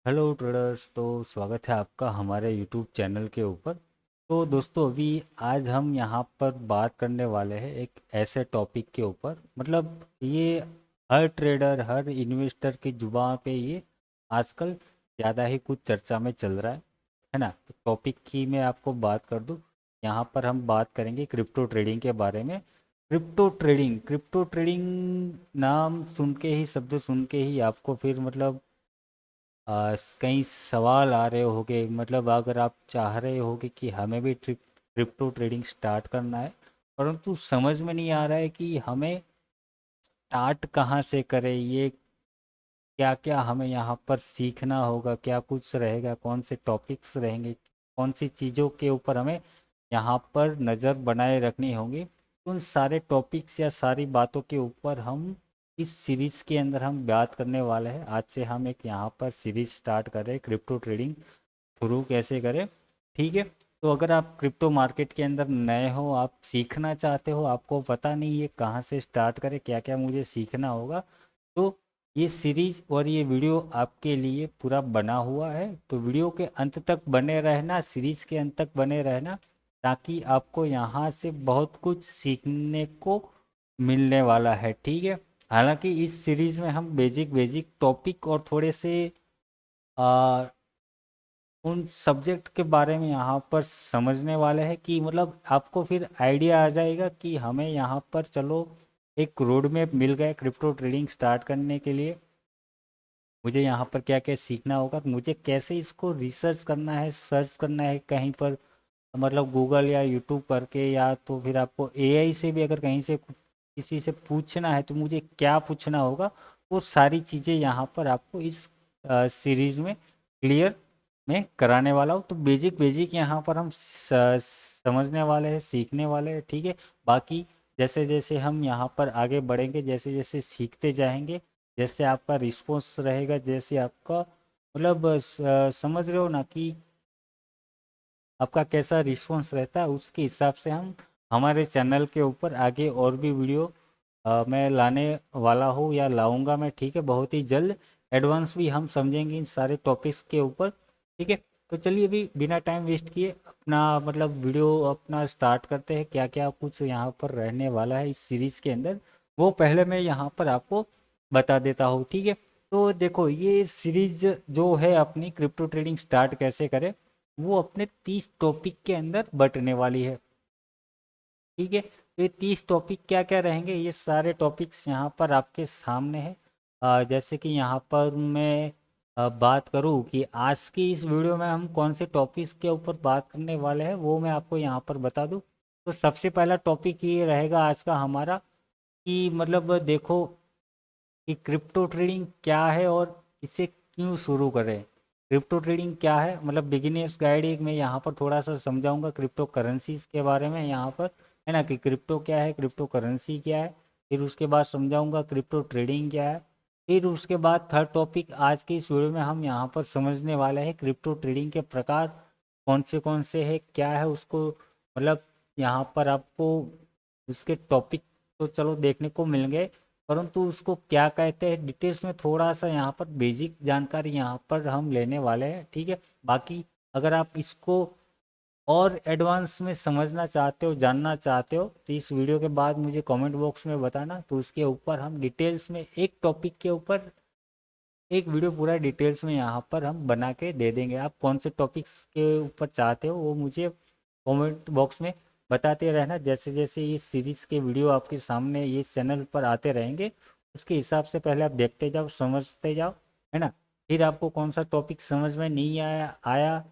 Hello traders. तो स्वागत है आपका हमारे यूट्यूब चैनल के ऊपर। तो दोस्तों अभी आज हम यहाँ पर बात करने वाले हैं एक ऐसे टॉपिक के ऊपर, मतलब ये हर ट्रेडर हर इन्वेस्टर की जुबान पे ये आजकल ज़्यादा ही कुछ चर्चा में चल रहा है ना। तो टॉपिक की मैं आपको बात कर दूँ। यहाँ पर हम बात करेंगे क्रिप्टो ट्रेडिंग के बारे में। क्रिप्टो ट्रेडिंग नाम सुन के ही, शब्द सुन के ही आपको फिर मतलब कई सवाल आ रहे होंगे। मतलब अगर आप चाह रहे होगे कि हमें भी क्रिप्टो ट्रेडिंग स्टार्ट करना है, परंतु समझ में नहीं आ रहा है कि हमें स्टार्ट कहाँ से करें, ये क्या क्या हमें यहाँ पर सीखना होगा, क्या कुछ रहेगा, कौन से टॉपिक्स रहेंगे, कौन सी चीज़ों के ऊपर हमें यहाँ पर नज़र बनाए रखनी होगी। उन सारे टॉपिक्स या सारी बातों के ऊपर हम इस सीरीज़ के अंदर हम बात करने वाले हैं। आज से हम एक यहाँ पर सीरीज स्टार्ट कर रहे हैं, क्रिप्टो ट्रेडिंग शुरू कैसे करें। ठीक है। तो अगर आप क्रिप्टो मार्केट के अंदर नए हो, आप सीखना चाहते हो, आपको पता नहीं ये कहाँ से स्टार्ट करें, क्या क्या मुझे सीखना होगा, तो ये सीरीज और ये वीडियो आपके लिए पूरा बना हुआ है। तो वीडियो के अंत तक बने रहना, सीरीज के अंत तक बने रहना, ताकि आपको यहाँ से बहुत कुछ सीखने को मिलने वाला है। ठीक है। हालांकि इस सीरीज में हम बेसिक बेसिक टॉपिक और थोड़े से आ, उन सब्जेक्ट के बारे में यहाँ पर समझने वाले हैं कि मतलब आपको फिर आइडिया आ जाएगा कि हमें यहाँ पर चलो एक रोड मैप मिल गया क्रिप्टो ट्रेडिंग स्टार्ट करने के लिए। मुझे यहाँ पर क्या क्या सीखना होगा, मुझे कैसे इसको रिसर्च करना है, सर्च करना है कहीं पर, मतलब गूगल या यूट्यूब करके, या तो फिर आपको एआई से भी अगर कहीं से किसी से पूछना है तो मुझे क्या पूछना होगा। वो सारी चीज़ें यहाँ पर आपको इस सीरीज में क्लियर में कराने वाला हूँ। तो बेसिक बेसिक यहाँ पर हम समझने वाले हैं, सीखने वाले हैं। ठीक है। बाकी जैसे जैसे हम यहाँ पर आगे बढ़ेंगे, जैसे जैसे सीखते जाएंगे, जैसे आपका रिस्पॉन्स रहेगा, जैसे आपका मतलब समझ रहे हो ना कि आपका कैसा रिस्पॉन्स रहता है, उसके हिसाब से हम हमारे चैनल के ऊपर आगे और भी वीडियो मैं लाने वाला हूँ या लाऊंगा मैं। ठीक है। बहुत ही जल्द एडवांस भी हम समझेंगे इन सारे टॉपिक्स के ऊपर। ठीक है। तो चलिए अभी बिना टाइम वेस्ट किए अपना मतलब वीडियो अपना स्टार्ट करते हैं। क्या क्या कुछ यहाँ पर रहने वाला है इस सीरीज के अंदर, वो पहले मैं यहाँ पर आपको बता देता हूँ। ठीक है। तो देखो ये सीरीज जो है अपनी क्रिप्टो ट्रेडिंग स्टार्ट कैसे करें, वो अपने 30 टॉपिक के अंदर बंटने वाली है। ठीक है। तो ये 30 टॉपिक क्या क्या रहेंगे, ये सारे टॉपिक्स यहाँ पर आपके सामने है। जैसे कि यहाँ पर मैं बात करूँ कि आज की इस वीडियो में हम कौन से टॉपिक्स के ऊपर बात करने वाले हैं, वो मैं आपको यहाँ पर बता दूँ। तो सबसे पहला टॉपिक ये रहेगा आज का हमारा कि मतलब देखो कि क्रिप्टो ट्रेडिंग क्या है और इसे क्यों शुरू करें। क्रिप्टो ट्रेडिंग क्या है, मतलब बिगिनर्स गाइड एक मैं यहाँ पर थोड़ा सा समझाऊंगा क्रिप्टो करेंसीज के बारे में यहाँ पर, है ना, कि क्रिप्टो क्या है, क्रिप्टो करेंसी क्या है। फिर उसके बाद समझाऊंगा क्रिप्टो ट्रेडिंग क्या है। फिर उसके बाद थर्ड टॉपिक आज की इस वीडियो में हम यहाँ पर समझने वाले हैं क्रिप्टो ट्रेडिंग के प्रकार कौन से है, क्या है उसको, मतलब यहाँ पर आपको उसके टॉपिक तो चलो देखने को मिल गए, परंतु उसको क्या कहते हैं डिटेल्स में थोड़ा सा यहाँ पर बेसिक जानकारी यहाँ पर हम लेने वाले हैं। ठीक है। बाकी अगर आप इसको और एडवांस में समझना चाहते हो, जानना चाहते हो, तो इस वीडियो के बाद मुझे कमेंट बॉक्स में बताना, तो उसके ऊपर हम डिटेल्स में एक टॉपिक के ऊपर एक वीडियो पूरा डिटेल्स में यहाँ पर हम बना के दे देंगे। आप कौन से टॉपिक्स के ऊपर चाहते हो वो मुझे कमेंट बॉक्स में बताते रहना। जैसे जैसे ये सीरीज़ के वीडियो आपके सामने ये चैनल पर आते रहेंगे, उसके हिसाब से पहले आप देखते जाओ, समझते जाओ, है ना। फिर आपको कौन सा टॉपिक समझ में नहीं आया आया,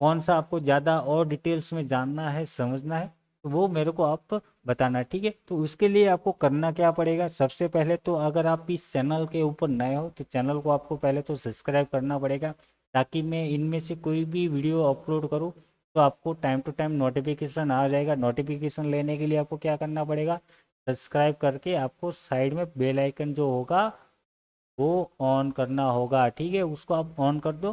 कौन सा आपको ज़्यादा और डिटेल्स में जानना है, समझना है, तो वो मेरे को आप बताना। ठीक है। तो उसके लिए आपको करना क्या पड़ेगा, सबसे पहले तो अगर आप इस चैनल के ऊपर नए हो तो चैनल को आपको पहले तो सब्सक्राइब करना पड़ेगा, ताकि मैं इनमें से कोई भी वीडियो अपलोड करूँ तो आपको टाइम टू टाइम नोटिफिकेशन आ जाएगा। नोटिफिकेशन लेने के लिए आपको क्या करना पड़ेगा, सब्सक्राइब करके आपको साइड में बेल आइकन जो होगा वो ऑन करना होगा। ठीक है। उसको आप ऑन कर दो,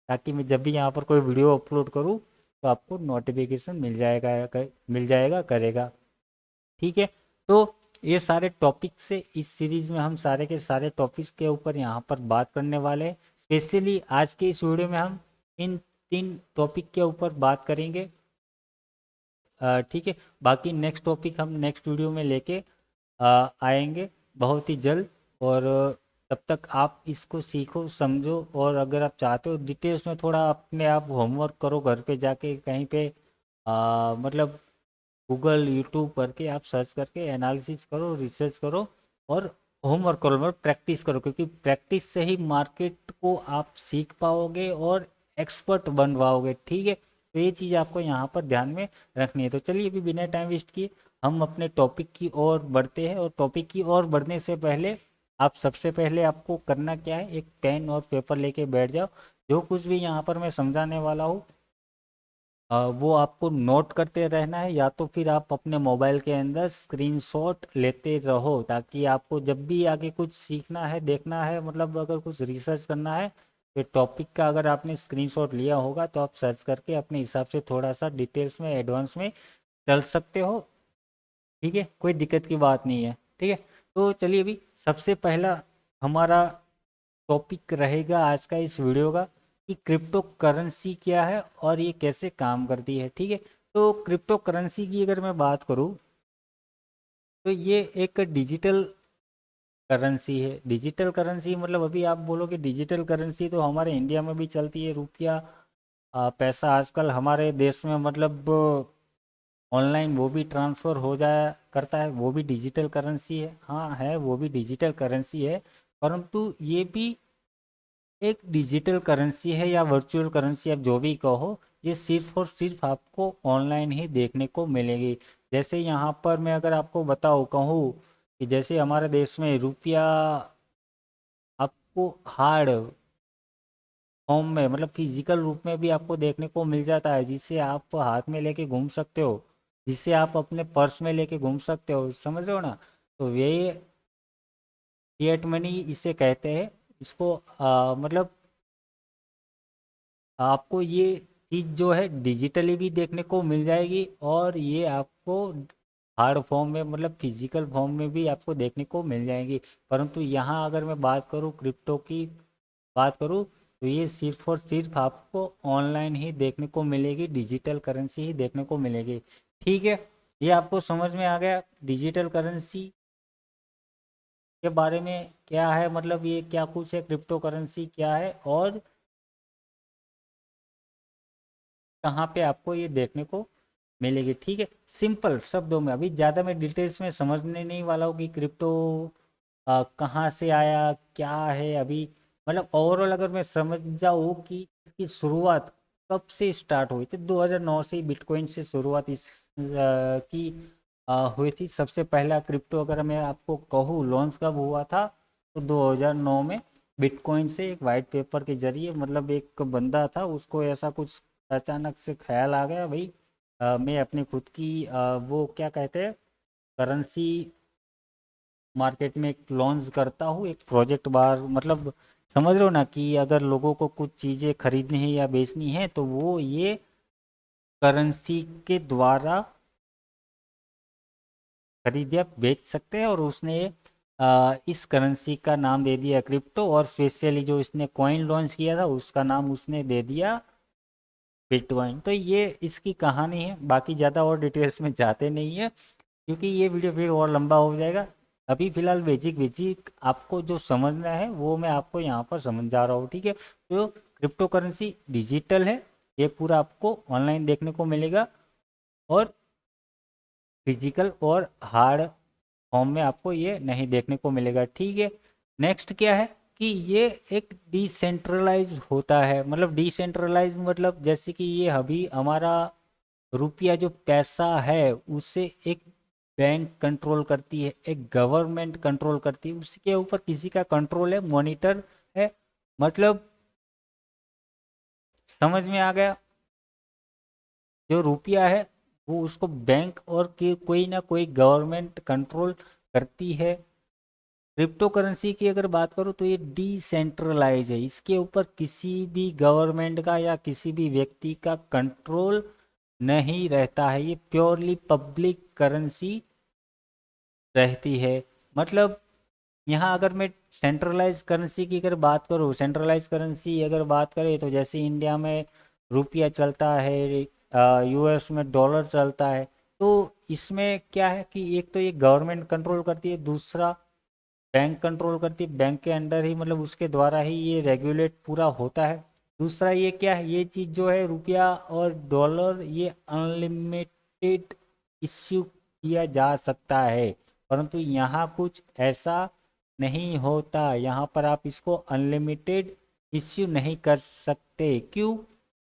ताकि मैं जब भी यहाँ पर कोई वीडियो अपलोड करूँ तो आपको नोटिफिकेशन मिल जाएगा करेगा। ठीक है। तो ये सारे टॉपिक से इस सीरीज में हम सारे के सारे टॉपिक्स के ऊपर यहाँ पर बात करने वाले हैं। स्पेशली आज के इस वीडियो में हम इन 3 टॉपिक के ऊपर बात करेंगे। ठीक है, बाकी नेक्स्ट टॉपिक हम नेक्स्ट वीडियो में लेके आएंगे बहुत ही जल्द। और तब तक आप इसको सीखो समझो, और अगर आप चाहते हो डिटेल्स में थोड़ा अपने आप होमवर्क करो घर पे जाके कहीं पे, मतलब गूगल यूट्यूब करके आप सर्च करके एनालिसिस करो, रिसर्च करो और होमवर्क करो, मतलब प्रैक्टिस करो, क्योंकि प्रैक्टिस से ही मार्केट को आप सीख पाओगे और एक्सपर्ट बन पाओगे। ठीक है, तो ये चीज़ आपको यहाँ पर ध्यान में रखनी है। तो चलिए अभी बिना टाइम वेस्ट किए हम अपने टॉपिक की ओर बढ़ते हैं। और टॉपिक की ओर बढ़ने से पहले आप सबसे पहले आपको करना क्या है, एक पेन और पेपर लेके बैठ जाओ। जो कुछ भी यहाँ पर मैं समझाने वाला हूँ वो आपको नोट करते रहना है, या तो फिर आप अपने मोबाइल के अंदर स्क्रीनशॉट लेते रहो, ताकि आपको जब भी आगे कुछ सीखना है, देखना है, मतलब अगर कुछ रिसर्च करना है तो टॉपिक का अगर आपने स्क्रीनशॉट लिया होगा तो आप सर्च करके अपने हिसाब से थोड़ा सा डिटेल्स में एडवांस में चल सकते हो। ठीक है, कोई दिक्कत की बात नहीं है। ठीक है, तो चलिए अभी सबसे पहला हमारा टॉपिक रहेगा आज का इस वीडियो का कि क्रिप्टो करेंसी क्या है और ये कैसे काम करती है। ठीक है, तो क्रिप्टो करेंसी की अगर मैं बात करूँ तो ये एक डिजिटल करेंसी है। डिजिटल करेंसी मतलब अभी आप बोलोगे डिजिटल करेंसी तो हमारे इंडिया में भी चलती है, रुपया पैसा आजकल हमारे देश में मतलब ऑनलाइन वो भी ट्रांसफ़र हो जाया करता है, वो भी डिजिटल करेंसी है। हाँ है, वो भी डिजिटल करेंसी है, परंतु ये भी एक डिजिटल करेंसी है या वर्चुअल करेंसी, आप जो भी कहो, ये सिर्फ और सिर्फ आपको ऑनलाइन ही देखने को मिलेगी। जैसे यहाँ पर मैं अगर आपको बताऊँ कहूँ कि जैसे हमारे देश में रुपया आपको हार्ड फॉर्म में, मतलब फिजिकल रूप में भी आपको देखने को मिल जाता है, जिसे आप हाथ में लेके घूम सकते हो, जिसे आप अपने पर्स में लेके घूम सकते हो, समझ रहे हो ना। तो ये फिएट मनी इसे कहते हैं। इसको मतलब आपको ये चीज़ जो है डिजिटली भी देखने को मिल जाएगी, और ये आपको हार्ड फॉर्म में मतलब फिजिकल फॉर्म में भी आपको देखने को मिल जाएगी। परंतु यहाँ अगर मैं बात करूँ क्रिप्टो की बात करूँ तो ये सिर्फ और सिर्फ आपको ऑनलाइन ही देखने को मिलेगी, डिजिटल करेंसी ही देखने को मिलेगी। ठीक है, ये आपको समझ में आ गया डिजिटल करेंसी के बारे में क्या है, मतलब ये क्या कुछ है, क्रिप्टो करेंसी क्या है और कहाँ पे आपको ये देखने को मिलेगी। ठीक है, सिंपल शब्दों में, अभी ज़्यादा मैं डिटेल्स में समझने नहीं वाला हूँ कि क्रिप्टो कहाँ से आया क्या है अभी, मतलब ओवरऑल अगर मैं समझ जाऊँ कि इसकी शुरुआत कब से स्टार्ट हुई थी। 2009 से ही बिटकॉइन से शुरुआत की हुई थी। सबसे पहला क्रिप्टो अगर मैं आपको कहूँ लॉन्च कब हुआ था तो 2009 में बिटकॉइन से एक वाइट पेपर के जरिए, मतलब एक बंदा था उसको ऐसा कुछ अचानक से ख्याल आ गया, भाई मैं अपनी खुद की वो क्या कहते हैं करेंसी मार्केट में एक लॉन्च करता हूँ, एक प्रोजेक्ट बार, मतलब समझ रहे हो ना कि अगर लोगों को कुछ चीज़ें खरीदनी है या बेचनी है तो वो ये करेंसी के द्वारा खरीद या बेच सकते हैं। और उसने इस करेंसी का नाम दे दिया क्रिप्टो, और स्पेशली जो इसने कॉइन लॉन्च किया था उसका नाम उसने दे दिया बिटकॉइन। तो ये इसकी कहानी है, बाकी ज़्यादा और डिटेल्स में जाते नहीं है क्योंकि ये वीडियो फिर और लंबा हो जाएगा। अभी फिलहाल बेसिक बेसिक आपको जो समझना है वो मैं आपको यहाँ पर समझा रहा हूँ। ठीक है, तो क्रिप्टो करेंसी डिजिटल है, ये पूरा आपको ऑनलाइन देखने को मिलेगा, और फिजिकल और हार्ड फॉर्म में आपको ये नहीं देखने को मिलेगा। ठीक है, नेक्स्ट क्या है कि ये एक डिसेंट्रलाइज होता है, मतलब डिसेंट्रलाइज मतलब जैसे कि ये अभी हमारा रुपया जो पैसा है उसे एक बैंक कंट्रोल करती है, एक गवर्नमेंट कंट्रोल करती है, उसके ऊपर किसी का कंट्रोल है, मॉनिटर है, मतलब समझ में आ गया। जो रुपया है वो उसको बैंक और की कोई ना कोई गवर्नमेंट कंट्रोल करती है। क्रिप्टो करेंसी की अगर बात करूँ तो ये डिसेंट्रलाइज है, इसके ऊपर किसी भी गवर्नमेंट का या किसी भी व्यक्ति का कंट्रोल नहीं रहता है, ये प्योरली पब्लिक करेंसी रहती है। मतलब यहाँ अगर मैं सेंट्रलाइज करेंसी की अगर बात करूँ, सेंट्रलाइज करेंसी अगर बात करें तो जैसे इंडिया में रुपया चलता है, यूएस में डॉलर चलता है, तो इसमें क्या है कि एक तो ये गवर्नमेंट कंट्रोल करती है, दूसरा बैंक कंट्रोल करती है, बैंक के अंडर ही मतलब उसके द्वारा ही ये रेगुलेट पूरा होता है। दूसरा ये क्या है, ये चीज़ जो है रुपया और डॉलर ये अनलिमिटेड इश्यू किया जा सकता है, परंतु यहाँ कुछ ऐसा नहीं होता। यहाँ पर आप इसको अनलिमिटेड इश्यू नहीं कर सकते। क्यों?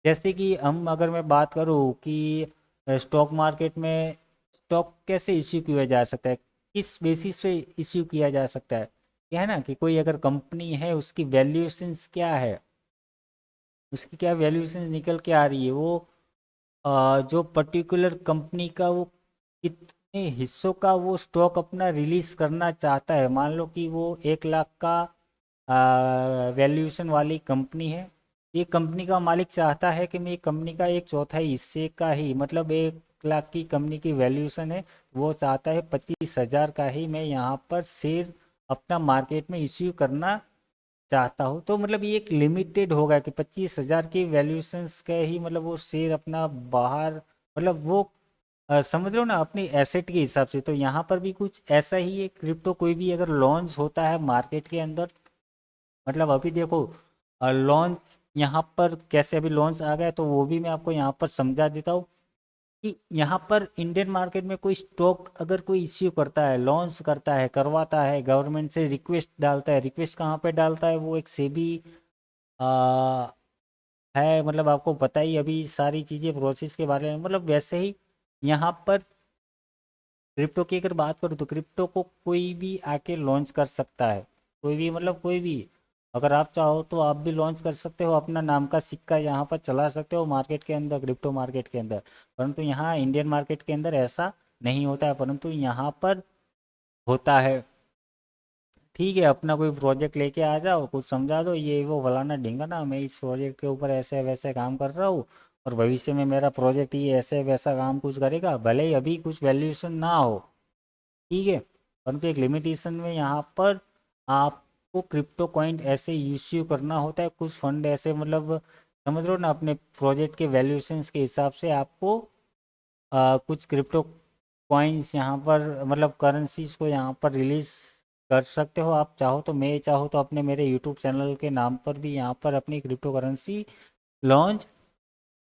जैसे कि हम अगर मैं बात करूँ कि स्टॉक मार्केट में स्टॉक कैसे इश्यू किया जा सकता है, किस बेसिस पे इश्यू किया जा सकता है, क्या है ना कि कोई अगर कंपनी है उसकी वैल्यूएशंस क्या है, उसकी क्या वैल्यूएशन निकल के आ रही है, वो जो पर्टिकुलर कंपनी का वो कितने हिस्सों का वो स्टॉक अपना रिलीज करना चाहता है। मान लो कि वो 1 लाख का वैल्यूएशन वाली कंपनी है, ये कंपनी का मालिक चाहता है कि मैं कंपनी का एक चौथाई हिस्से का ही, मतलब 1 लाख की कंपनी की वैल्यूएशन है, वो चाहता है 25,000 का ही मैं यहाँ पर शेयर अपना मार्केट में इश्यू करना चाहता हूँ। तो मतलब ये एक लिमिटेड होगा कि 25,000 की वैल्यूएशंस का ही मतलब वो शेयर अपना बाहर, मतलब वो समझ लो ना अपनी एसेट के हिसाब से। तो यहाँ पर भी कुछ ऐसा ही है, क्रिप्टो कोई भी अगर लॉन्च होता है मार्केट के अंदर, मतलब अभी देखो लॉन्च यहाँ पर कैसे अभी लॉन्च आ गया, तो वो भी मैं आपको यहाँ पर समझा देता हूँ कि यहाँ पर इंडियन मार्केट में कोई स्टॉक अगर कोई इश्यू करता है, लॉन्च करता है, करवाता है, गवर्नमेंट से रिक्वेस्ट डालता है, रिक्वेस्ट कहाँ पे डालता है, वो एक सेबी आ, है, मतलब आपको पता ही अभी सारी चीज़ें प्रोसेस के बारे में। मतलब वैसे ही यहाँ पर क्रिप्टो की अगर बात करूँ तो क्रिप्टो को कोई भी आके लॉन्च कर सकता है, कोई भी, मतलब कोई भी। अगर आप चाहो तो आप भी लॉन्च कर सकते हो, अपना नाम का सिक्का यहाँ पर चला सकते हो मार्केट के अंदर, क्रिप्टो मार्केट के अंदर। परंतु यहाँ इंडियन मार्केट के अंदर ऐसा नहीं होता है, परंतु यहाँ पर होता है। ठीक है, अपना कोई प्रोजेक्ट लेके आ जाओ, कुछ समझा दो, ये वो फलाना ढिंगाना, मैं इस प्रोजेक्ट के ऊपर ऐसे वैसे काम कर रहा हूँ और भविष्य में मेरा प्रोजेक्ट ये ऐसे वैसा काम कुछ करेगा, भले ही अभी कुछ वैल्यूएशन ना हो। ठीक है, परंतु एक लिमिटेशन में यहाँ पर आपको क्रिप्टो कॉइन ऐसे इश्यू करना होता है, कुछ फंड ऐसे, मतलब समझ लो ना अपने प्रोजेक्ट के वैल्यूएशंस के हिसाब से आपको कुछ क्रिप्टो कॉइन्स यहाँ पर, मतलब करेंसीज को यहाँ पर रिलीज कर सकते हो। आप चाहो तो, मैं चाहो तो अपने मेरे यूट्यूब चैनल के नाम पर भी यहाँ पर अपनी क्रिप्टो करेंसी लॉन्च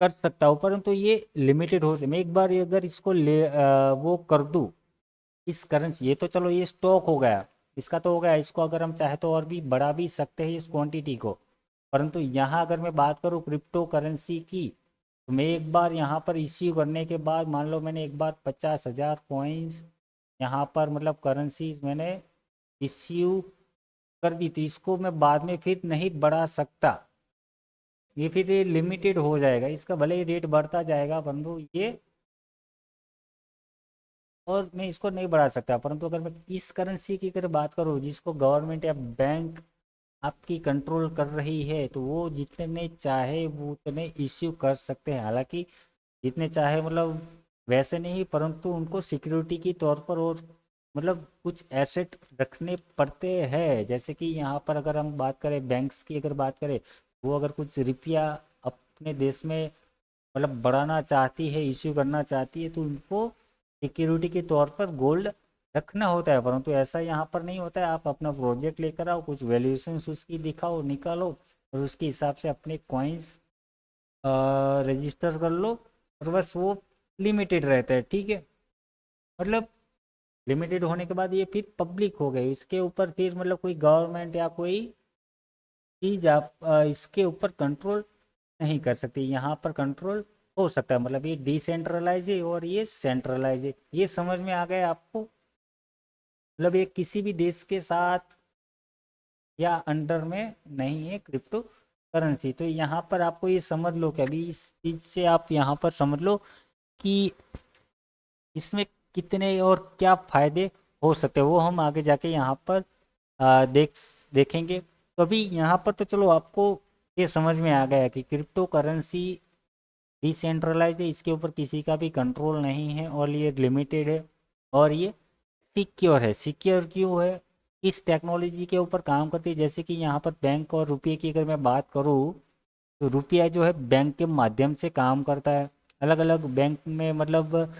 कर सकता हूँ, परंतु ये लिमिटेड हो से मैं एक बार ये अगर इसको वो कर दूँ, इस करेंसी, ये तो चलो ये स्टॉक हो गया, इसका तो हो गया, इसको अगर हम चाहे तो और भी बढ़ा भी सकते हैं इस क्वांटिटी को। परंतु यहाँ अगर मैं बात करूँ क्रिप्टो करेंसी की, तो मैं एक बार यहाँ पर इश्यू करने के बाद, मान लो मैंने एक बार 50,000 कॉइन्स यहाँ पर, मतलब करेंसी मैंने इश्यू कर दी, तो इसको मैं बाद में फिर नहीं बढ़ा सकता, ये फिर ये लिमिटेड हो जाएगा, इसका भले ही रेट बढ़ता जाएगा परंतु ये, और मैं इसको नहीं बढ़ा सकता। परंतु अगर मैं इस करेंसी की अगर बात करूँ जिसको गवर्नमेंट या बैंक आपकी कंट्रोल कर रही है, तो वो जितने चाहे वो उतने इश्यू कर सकते हैं। हालांकि जितने चाहे मतलब वैसे नहीं, परंतु उनको सिक्योरिटी के तौर पर और मतलब कुछ एसेट रखने पड़ते हैं। जैसे कि यहाँ पर अगर हम बात करें बैंक्स की अगर बात करें, वो अगर कुछ रुपया अपने देश में मतलब बढ़ाना चाहती है, इश्यू करना चाहती है, तो उनको सिक्योरिटी के तौर पर गोल्ड रखना होता है। परंतु ऐसा यहाँ पर नहीं होता है, आप अपना प्रोजेक्ट लेकर आओ, कुछ वैल्यूएशन उसकी दिखाओ, निकालो और उसके हिसाब से अपने कॉइन्स रजिस्टर कर लो, और बस वो लिमिटेड रहता है। ठीक है, मतलब लिमिटेड होने के बाद ये फिर पब्लिक हो गई, इसके ऊपर फिर मतलब कोई गवर्नमेंट या कोई चीज़ आप इसके ऊपर कंट्रोल नहीं कर सकते। यहाँ पर कंट्रोल हो सकता है, मतलब ये डिसेंट्रलाइज है और ये सेंट्रलाइज है। ये समझ में आ गया आपको? मतलब ये किसी भी देश के साथ या अंडर में नहीं है क्रिप्टो करेंसी। तो यहाँ पर आपको ये समझ लो कि अभी इस चीज़ से आप यहाँ पर समझ लो कि इसमें कितने और क्या फायदे हो सकते हैं, वो हम आगे जाके यहाँ पर देखेंगे। तो अभी यहाँ पर तो चलो आपको ये समझ में आ गया कि क्रिप्टो करेंसी डिसेंट्रलाइज है, इसके ऊपर किसी का भी कंट्रोल नहीं है और ये लिमिटेड है और ये सिक्योर है। सिक्योर क्यों है? इस टेक्नोलॉजी के ऊपर काम करती है। जैसे कि यहाँ पर बैंक और रुपये की अगर मैं बात करूँ, तो रुपया जो है बैंक के माध्यम से काम करता है। अलग अलग बैंक में मतलब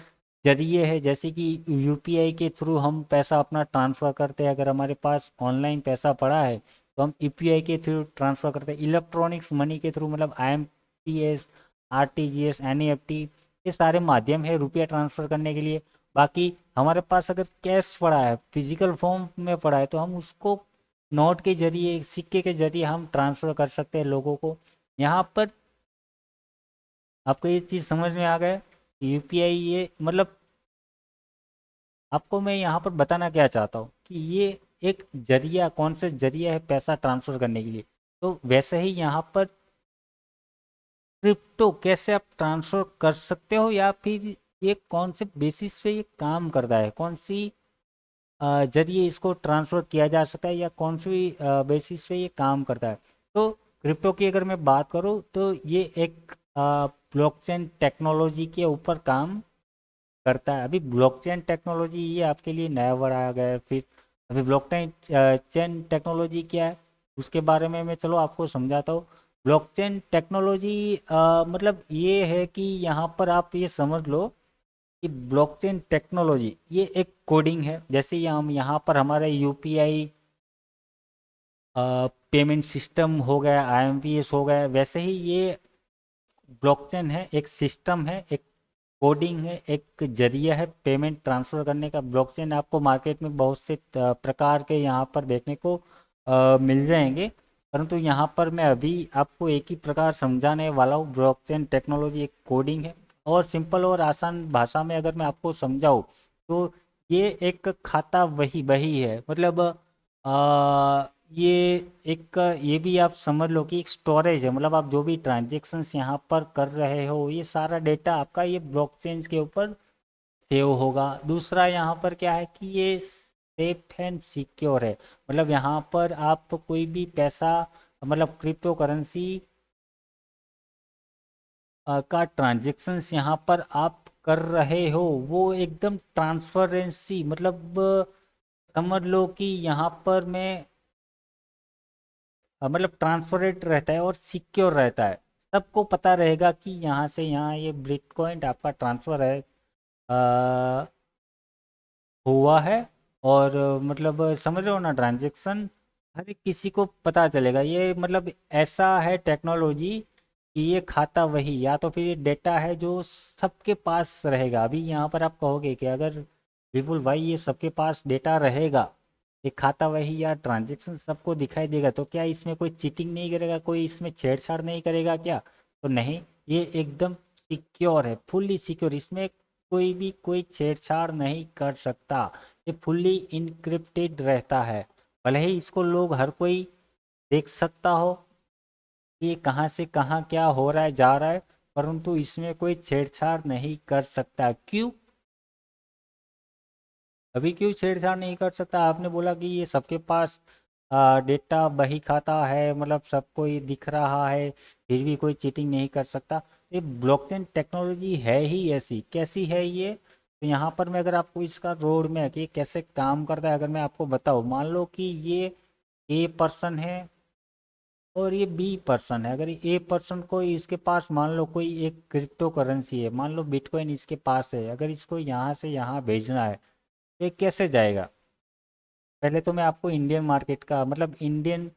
जरिए है, जैसे कि यूपीआई के थ्रू हम पैसा अपना ट्रांसफ़र करते हैं। अगर हमारे पास ऑनलाइन पैसा पड़ा है तो हम यूपीआई के थ्रू ट्रांसफ़र करते हैं। इलेक्ट्रॉनिक्स मनी के थ्रू मतलब आईएमपीएस, आरटीजीएस, एनईएफटी, ये सारे माध्यम है रुपया ट्रांसफ़र करने के लिए। बाकी हमारे पास अगर कैश पड़ा है, फिजिकल फॉर्म में पड़ा है, तो हम उसको नोट के जरिए, सिक्के के जरिए हम ट्रांसफ़र कर सकते हैं लोगों को। यहाँ पर आपको ये चीज़ समझ में आ गया, यूपीआई ये मतलब आपको मैं यहाँ पर बताना क्या चाहता हूँ कि ये एक जरिया, कौन सा जरिया है पैसा ट्रांसफ़र करने के लिए। तो वैसे ही यहाँ पर क्रिप्टो कैसे आप ट्रांसफ़र कर सकते हो, या फिर ये कौन से बेसिस पे ये काम करता है, कौन सी जरिए इसको ट्रांसफ़र किया जा सकता है, या कौन सी बेसिस पे ये काम करता है। तो क्रिप्टो की अगर मैं बात करूँ तो ये एक ब्लॉकचेन टेक्नोलॉजी के ऊपर काम करता है। अभी ब्लॉकचेन टेक्नोलॉजी ये आपके लिए नया वर्ड आ गया है। फिर अभी ब्लॉकचेन चेन टेक्नोलॉजी क्या है उसके बारे में मैं चलो आपको समझाता हूँ। ब्लॉकचेन टेक्नोलॉजी मतलब ये है कि यहाँ पर आप ये समझ लो कि ब्लॉकचेन टेक्नोलॉजी ये एक कोडिंग है। जैसे ये हम यहाँ पर हमारा यूपीआई पेमेंट सिस्टम हो गया, आईएमपीएस हो गया, वैसे ही ये ब्लॉकचेन है, एक सिस्टम है, एक कोडिंग है, एक जरिया है पेमेंट ट्रांसफ़र करने का। ब्लॉकचेन आपको मार्केट में बहुत से प्रकार के यहाँ पर देखने को मिल जाएंगे, परंतु यहाँ पर मैं अभी आपको एक ही प्रकार समझाने वाला हूँ। ब्लॉकचेन टेक्नोलॉजी एक कोडिंग है, और सिंपल और आसान भाषा में अगर मैं आपको समझाऊँ तो ये एक खाता वही वही है। मतलब ये एक ये भी आप समझ लो कि एक स्टोरेज है। मतलब आप जो भी ट्रांजेक्शन्स यहाँ पर कर रहे हो, ये सारा डेटा आपका ये ब्लॉकचेन के ऊपर सेव होगा। दूसरा यहाँ पर क्या है कि ये सेफ एंड सिक्योर है। मतलब यहाँ पर आप कोई भी पैसा, मतलब क्रिप्टो करेंसी का ट्रांजेक्शन्स यहाँ पर आप कर रहे हो, वो एकदम ट्रांसपेरेंसी, मतलब समझ लो कि यहाँ पर मैं मतलब ट्रांसपेरेंट रहता है और सिक्योर रहता है। सबको पता रहेगा कि यहाँ से यहाँ ये बिटकॉइन आपका ट्रांसफ़र है, अ, हुआ है। और मतलब समझ रहे हो ना, ट्रांजैक्शन हर एक किसी को पता चलेगा। ये मतलब ऐसा है टेक्नोलॉजी कि ये खाता वही, या तो फिर ये डेटा है जो सबके पास रहेगा। अभी यहाँ पर आप कहोगे कि अगर विपुल भाई ये सबके पास डेटा रहेगा, ये खाता वही या ट्रांजैक्शन सबको दिखाई देगा, तो क्या इसमें कोई चीटिंग नहीं करेगा, कोई इसमें छेड़छाड़ नहीं करेगा क्या? तो नहीं, ये एकदम सिक्योर है, फुल्ली सिक्योर। इसमें कोई भी कोई छेड़छाड़ नहीं कर सकता। ये फुल्ली इनक्रिप्टेड रहता है। भले ही इसको लोग हर कोई देख सकता हो कि ये कहाँ से कहाँ क्या हो रहा है जा रहा है, परंतु इसमें कोई छेड़छाड़ नहीं कर सकता। क्यों? अभी क्यों छेड़छाड़ नहीं कर सकता? आपने बोला कि ये सबके पास डेटा बही खाता है, मतलब सबको ये दिख रहा है, फिर भी कोई चीटिंग नहीं कर सकता। ये ब्लॉकचेन टेक्नोलॉजी है ही ऐसी। कैसी है ये? तो यहाँ पर मैं अगर आपको इसका रोड में कि कैसे काम करता है अगर मैं आपको बताऊँ, मान लो कि ये ए पर्सन है और ये बी पर्सन है। अगर ए पर्सन को इसके पास मान लो कोई एक क्रिप्टो करेंसी है, मान लो बिटकॉइन इसके पास है, अगर इसको यहाँ से यहाँ भेजना है, ये कैसे जाएगा? पहले तो मैं आपको इंडियन मार्केट का मतलब इंडियन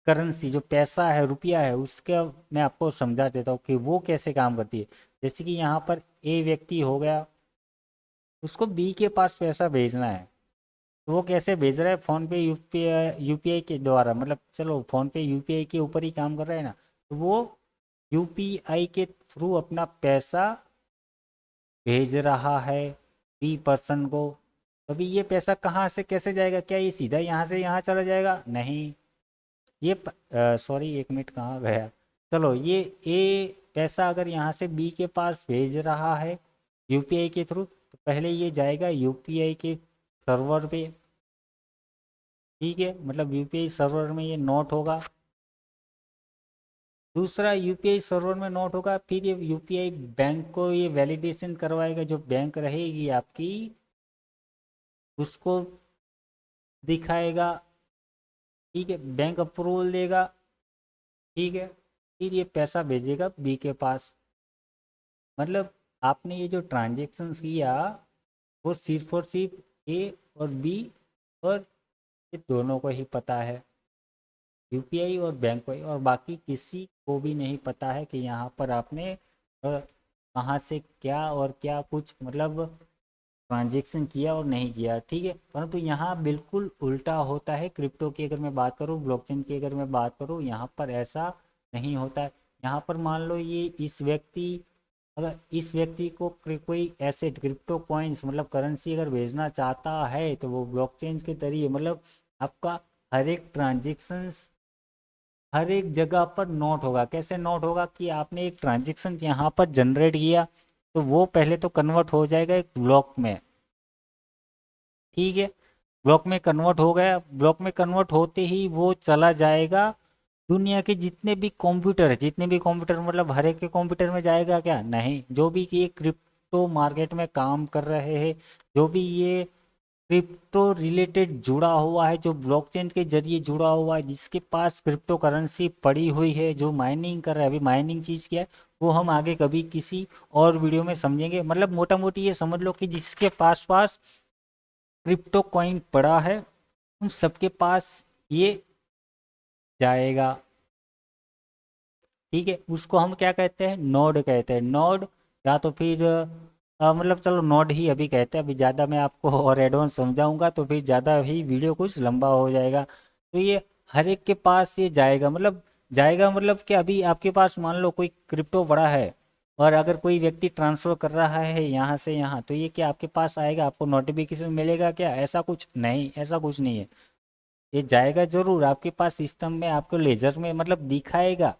करेंसी जो पैसा है, रुपया है, उसका मैं आपको समझा देता हूँ कि वो कैसे काम करती है। जैसे कि यहाँ पर ए व्यक्ति हो गया, उसको बी के पास पैसा भेजना है, तो वो कैसे भेज रहा है? फ़ोन पे यूपीआई यूपीआई के द्वारा। मतलब चलो फ़ोन पे यूपीआई के ऊपर ही काम कर रहा है ना, तो वो यूपीआई के थ्रू अपना पैसा भेज रहा है बी पर्सन को। अभी ये पैसा कहाँ से कैसे जाएगा? क्या ये सीधा यहाँ से यहाँ चला जाएगा? नहीं। ये सॉरी, एक मिनट, कहाँ गया? चलो, ये ए पैसा अगर यहाँ से बी के पास भेज रहा है यूपीआई के थ्रू, तो पहले ये जाएगा यूपीआई के सर्वर पे। ठीक है, मतलब यूपीआई सर्वर में ये नोट होगा। दूसरा, यूपीआई सर्वर में नोट होगा, फिर ये यूपीआई बैंक को ये वैलिडेशन करवाएगा। जो बैंक रहेगी आपकी, उसको दिखाएगा, ठीक है, बैंक अप्रूवल देगा, ठीक है, फिर ये पैसा भेजेगा बी के पास। मतलब आपने ये जो ट्रांजेक्शन्स किया वो सिर्फ और सिर्फ ए और बी और ये दोनों को ही पता है, यूपीआई और बैंक को, और बाकी किसी को भी नहीं पता है कि यहाँ पर आपने कहाँ से क्या और क्या कुछ मतलब ट्रांजेक्शन किया और नहीं किया, ठीक है। परंतु यहाँ बिल्कुल उल्टा होता है, क्रिप्टो की अगर मैं बात करूँ, ब्लॉकचेन की अगर मैं बात करूँ, यहाँ पर ऐसा नहीं होता है। यहाँ पर मान लो ये इस व्यक्ति, अगर इस व्यक्ति को कोई एसेट क्रिप्टो कॉइन्स मतलब करेंसी अगर भेजना चाहता है तो वो ब्लॉकचेन के जरिए मतलब आपका हर एक ट्रांजेक्शन्स हर एक जगह पर नोट होगा। कैसे नोट होगा कि आपने एक ट्रांजेक्शन यहाँ पर जनरेट किया तो वो पहले तो कन्वर्ट हो जाएगा एक ब्लॉक में, ठीक है, ब्लॉक में कन्वर्ट हो गया, ब्लॉक में कन्वर्ट होते ही वो चला जाएगा दुनिया के जितने भी कंप्यूटर है, जितने भी कंप्यूटर मतलब हर एक के कंप्यूटर में जाएगा क्या, नहीं, जो भी ये क्रिप्टो मार्केट में काम कर रहे हैं, जो भी ये क्रिप्टो रिलेटेड जुड़ा हुआ है, जो ब्लॉकचेन के जरिए जुड़ा हुआ है, जिसके पास क्रिप्टो करेंसी पड़ी हुई है, जो माइनिंग कर रहा है, अभी माइनिंग चीज़ क्या है वो हम आगे कभी किसी और वीडियो में समझेंगे। मतलब मोटा मोटी ये समझ लो कि जिसके पास पास क्रिप्टो कॉइन पड़ा है उन सबके पास ये जाएगा, ठीक है। उसको हम क्या कहते हैं, नोड कहते हैं, नोड, या तो फिर मतलब चलो नोड ही अभी कहते हैं, अभी ज़्यादा मैं आपको और एडवांस समझाऊंगा तो फिर ज़्यादा ही वीडियो कुछ लंबा हो जाएगा। तो ये हर एक के पास ये जाएगा, मतलब जाएगा मतलब कि अभी आपके पास मान लो कोई क्रिप्टो पड़ा है और अगर कोई व्यक्ति ट्रांसफ़र कर रहा है यहाँ से यहाँ, तो ये क्या आपके पास आएगा, आपको नोटिफिकेशन मिलेगा क्या, ऐसा कुछ नहीं, ऐसा कुछ नहीं है। ये जाएगा जरूर आपके पास सिस्टम में, आपको लेजर में मतलब दिखाएगा,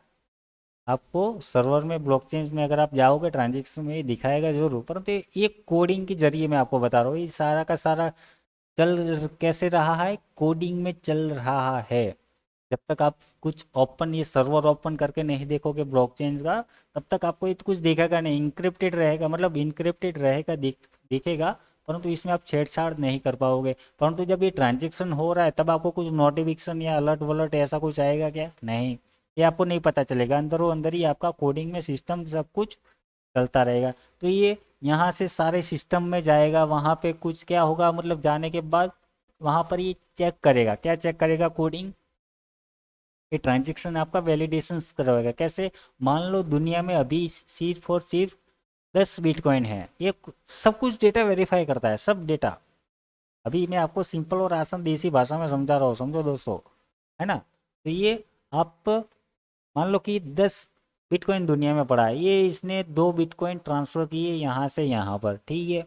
आपको सर्वर में ब्लॉकचेन में अगर आप जाओगे ट्रांजेक्शन में ये दिखाएगा जरूर, परंतु ये कोडिंग के जरिए मैं आपको बता रहा हूँ, ये सारा का सारा चल कैसे रहा है, कोडिंग में चल रहा है। जब तक आप कुछ ओपन ये सर्वर ओपन करके नहीं देखोगे ब्लॉकचेन का, तब तक आपको ये कुछ दिखेगा नहीं, इंक्रिप्टेड रहेगा, मतलब इंक्रिप्टेड रहेगा, दिखेगा, परंतु इसमें आप छेड़छाड़ नहीं कर पाओगे। परंतु जब ये ट्रांजेक्शन हो रहा है तब आपको कुछ नोटिफिकेशन या अलर्ट वलर्ट ऐसा कुछ आएगा क्या, नहीं, ये आपको नहीं पता चलेगा, अंदरों अंदर ही आपका कोडिंग में सिस्टम सब कुछ चलता रहेगा। तो ये यहाँ से सारे सिस्टम में जाएगा, वहाँ पे कुछ क्या होगा, मतलब जाने के बाद वहाँ पर ये चेक करेगा, क्या चेक करेगा, कोडिंग, ये ट्रांजेक्शन आपका वैलिडेशन करवाएगा। कैसे, मान लो दुनिया में अभी सिर्फ और सिर्फ 10 बिटकॉइन है, ये सब कुछ डेटा वेरीफाई करता है, सब डेटा। अभी मैं आपको सिंपल और आसान देसी भाषा में समझा रहा हूँ, समझो दोस्तों, है ना। तो ये आप मान लो कि 10 बिटकॉइन दुनिया में पड़ा है, ये इसने 2 बिटकॉइन ट्रांसफ़र किए यहाँ से यहाँ पर, ठीक है।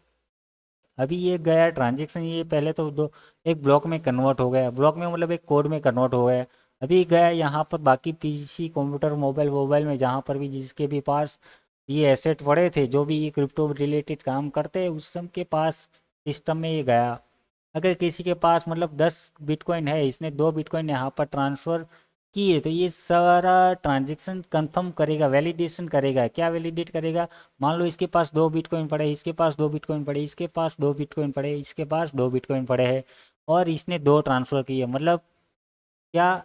अभी ये गया ट्रांजेक्शन, ये पहले तो दो एक ब्लॉक में कन्वर्ट हो गया, ब्लॉक में मतलब एक कोड में कन्वर्ट हो गया। अभी गया यहाँ पर बाकी पीसी कंप्यूटर मोबाइल वोबाइल में, जहाँ पर भी जिसके भी पास ये एसेट पड़े थे, जो भी ये क्रिप्टो रिलेटेड काम करते हैं उस सब के पास सिस्टम में ये गया। अगर किसी के पास मतलब 10 बिटकॉइन है, इसने 2 बिटकॉइन यहाँ पर ट्रांसफ़र किए, तो ये सारा ट्रांजेक्शन कंफर्म करेगा, वैलिडेशन करेगा, क्या वैलिडेट करेगा, मान लो इसके पास 2 बिटकॉइन पड़े, इसके पास 2 बिटकॉइन पड़े, इसके पास 2 बिटकॉइन पड़े, इसके पास 2 बिटकॉइन पड़े हैं, और इसने दो ट्रांसफ़र किए, मतलब क्या,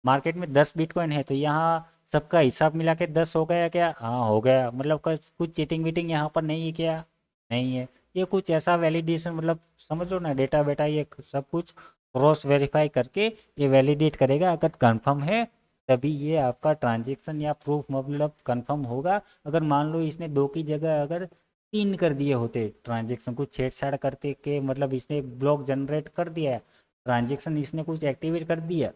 मार्केट में 10 बिटकॉइन है तो यहाँ सबका हिसाब मिला के 10 हो गया क्या, हाँ हो गया, मतलब कुछ चीटिंग वीटिंग यहाँ पर नहीं है क्या, नहीं है। ये कुछ ऐसा वैलिडेशन मतलब समझो ना, डेटा बेटा ये सब कुछ क्रॉस वेरीफाई करके ये वैलिडेट करेगा, अगर कंफर्म है तभी ये आपका ट्रांजेक्शन या प्रूफ मतलब कंफर्म होगा। अगर मान लो इसने 2 की जगह अगर 3 कर दिए होते ट्रांजेक्शन, कुछ छेड़छाड़ करते के मतलब इसने ब्लॉक जनरेट कर दिया, ट्रांजेक्शन इसने कुछ एक्टिवेट कर दिया,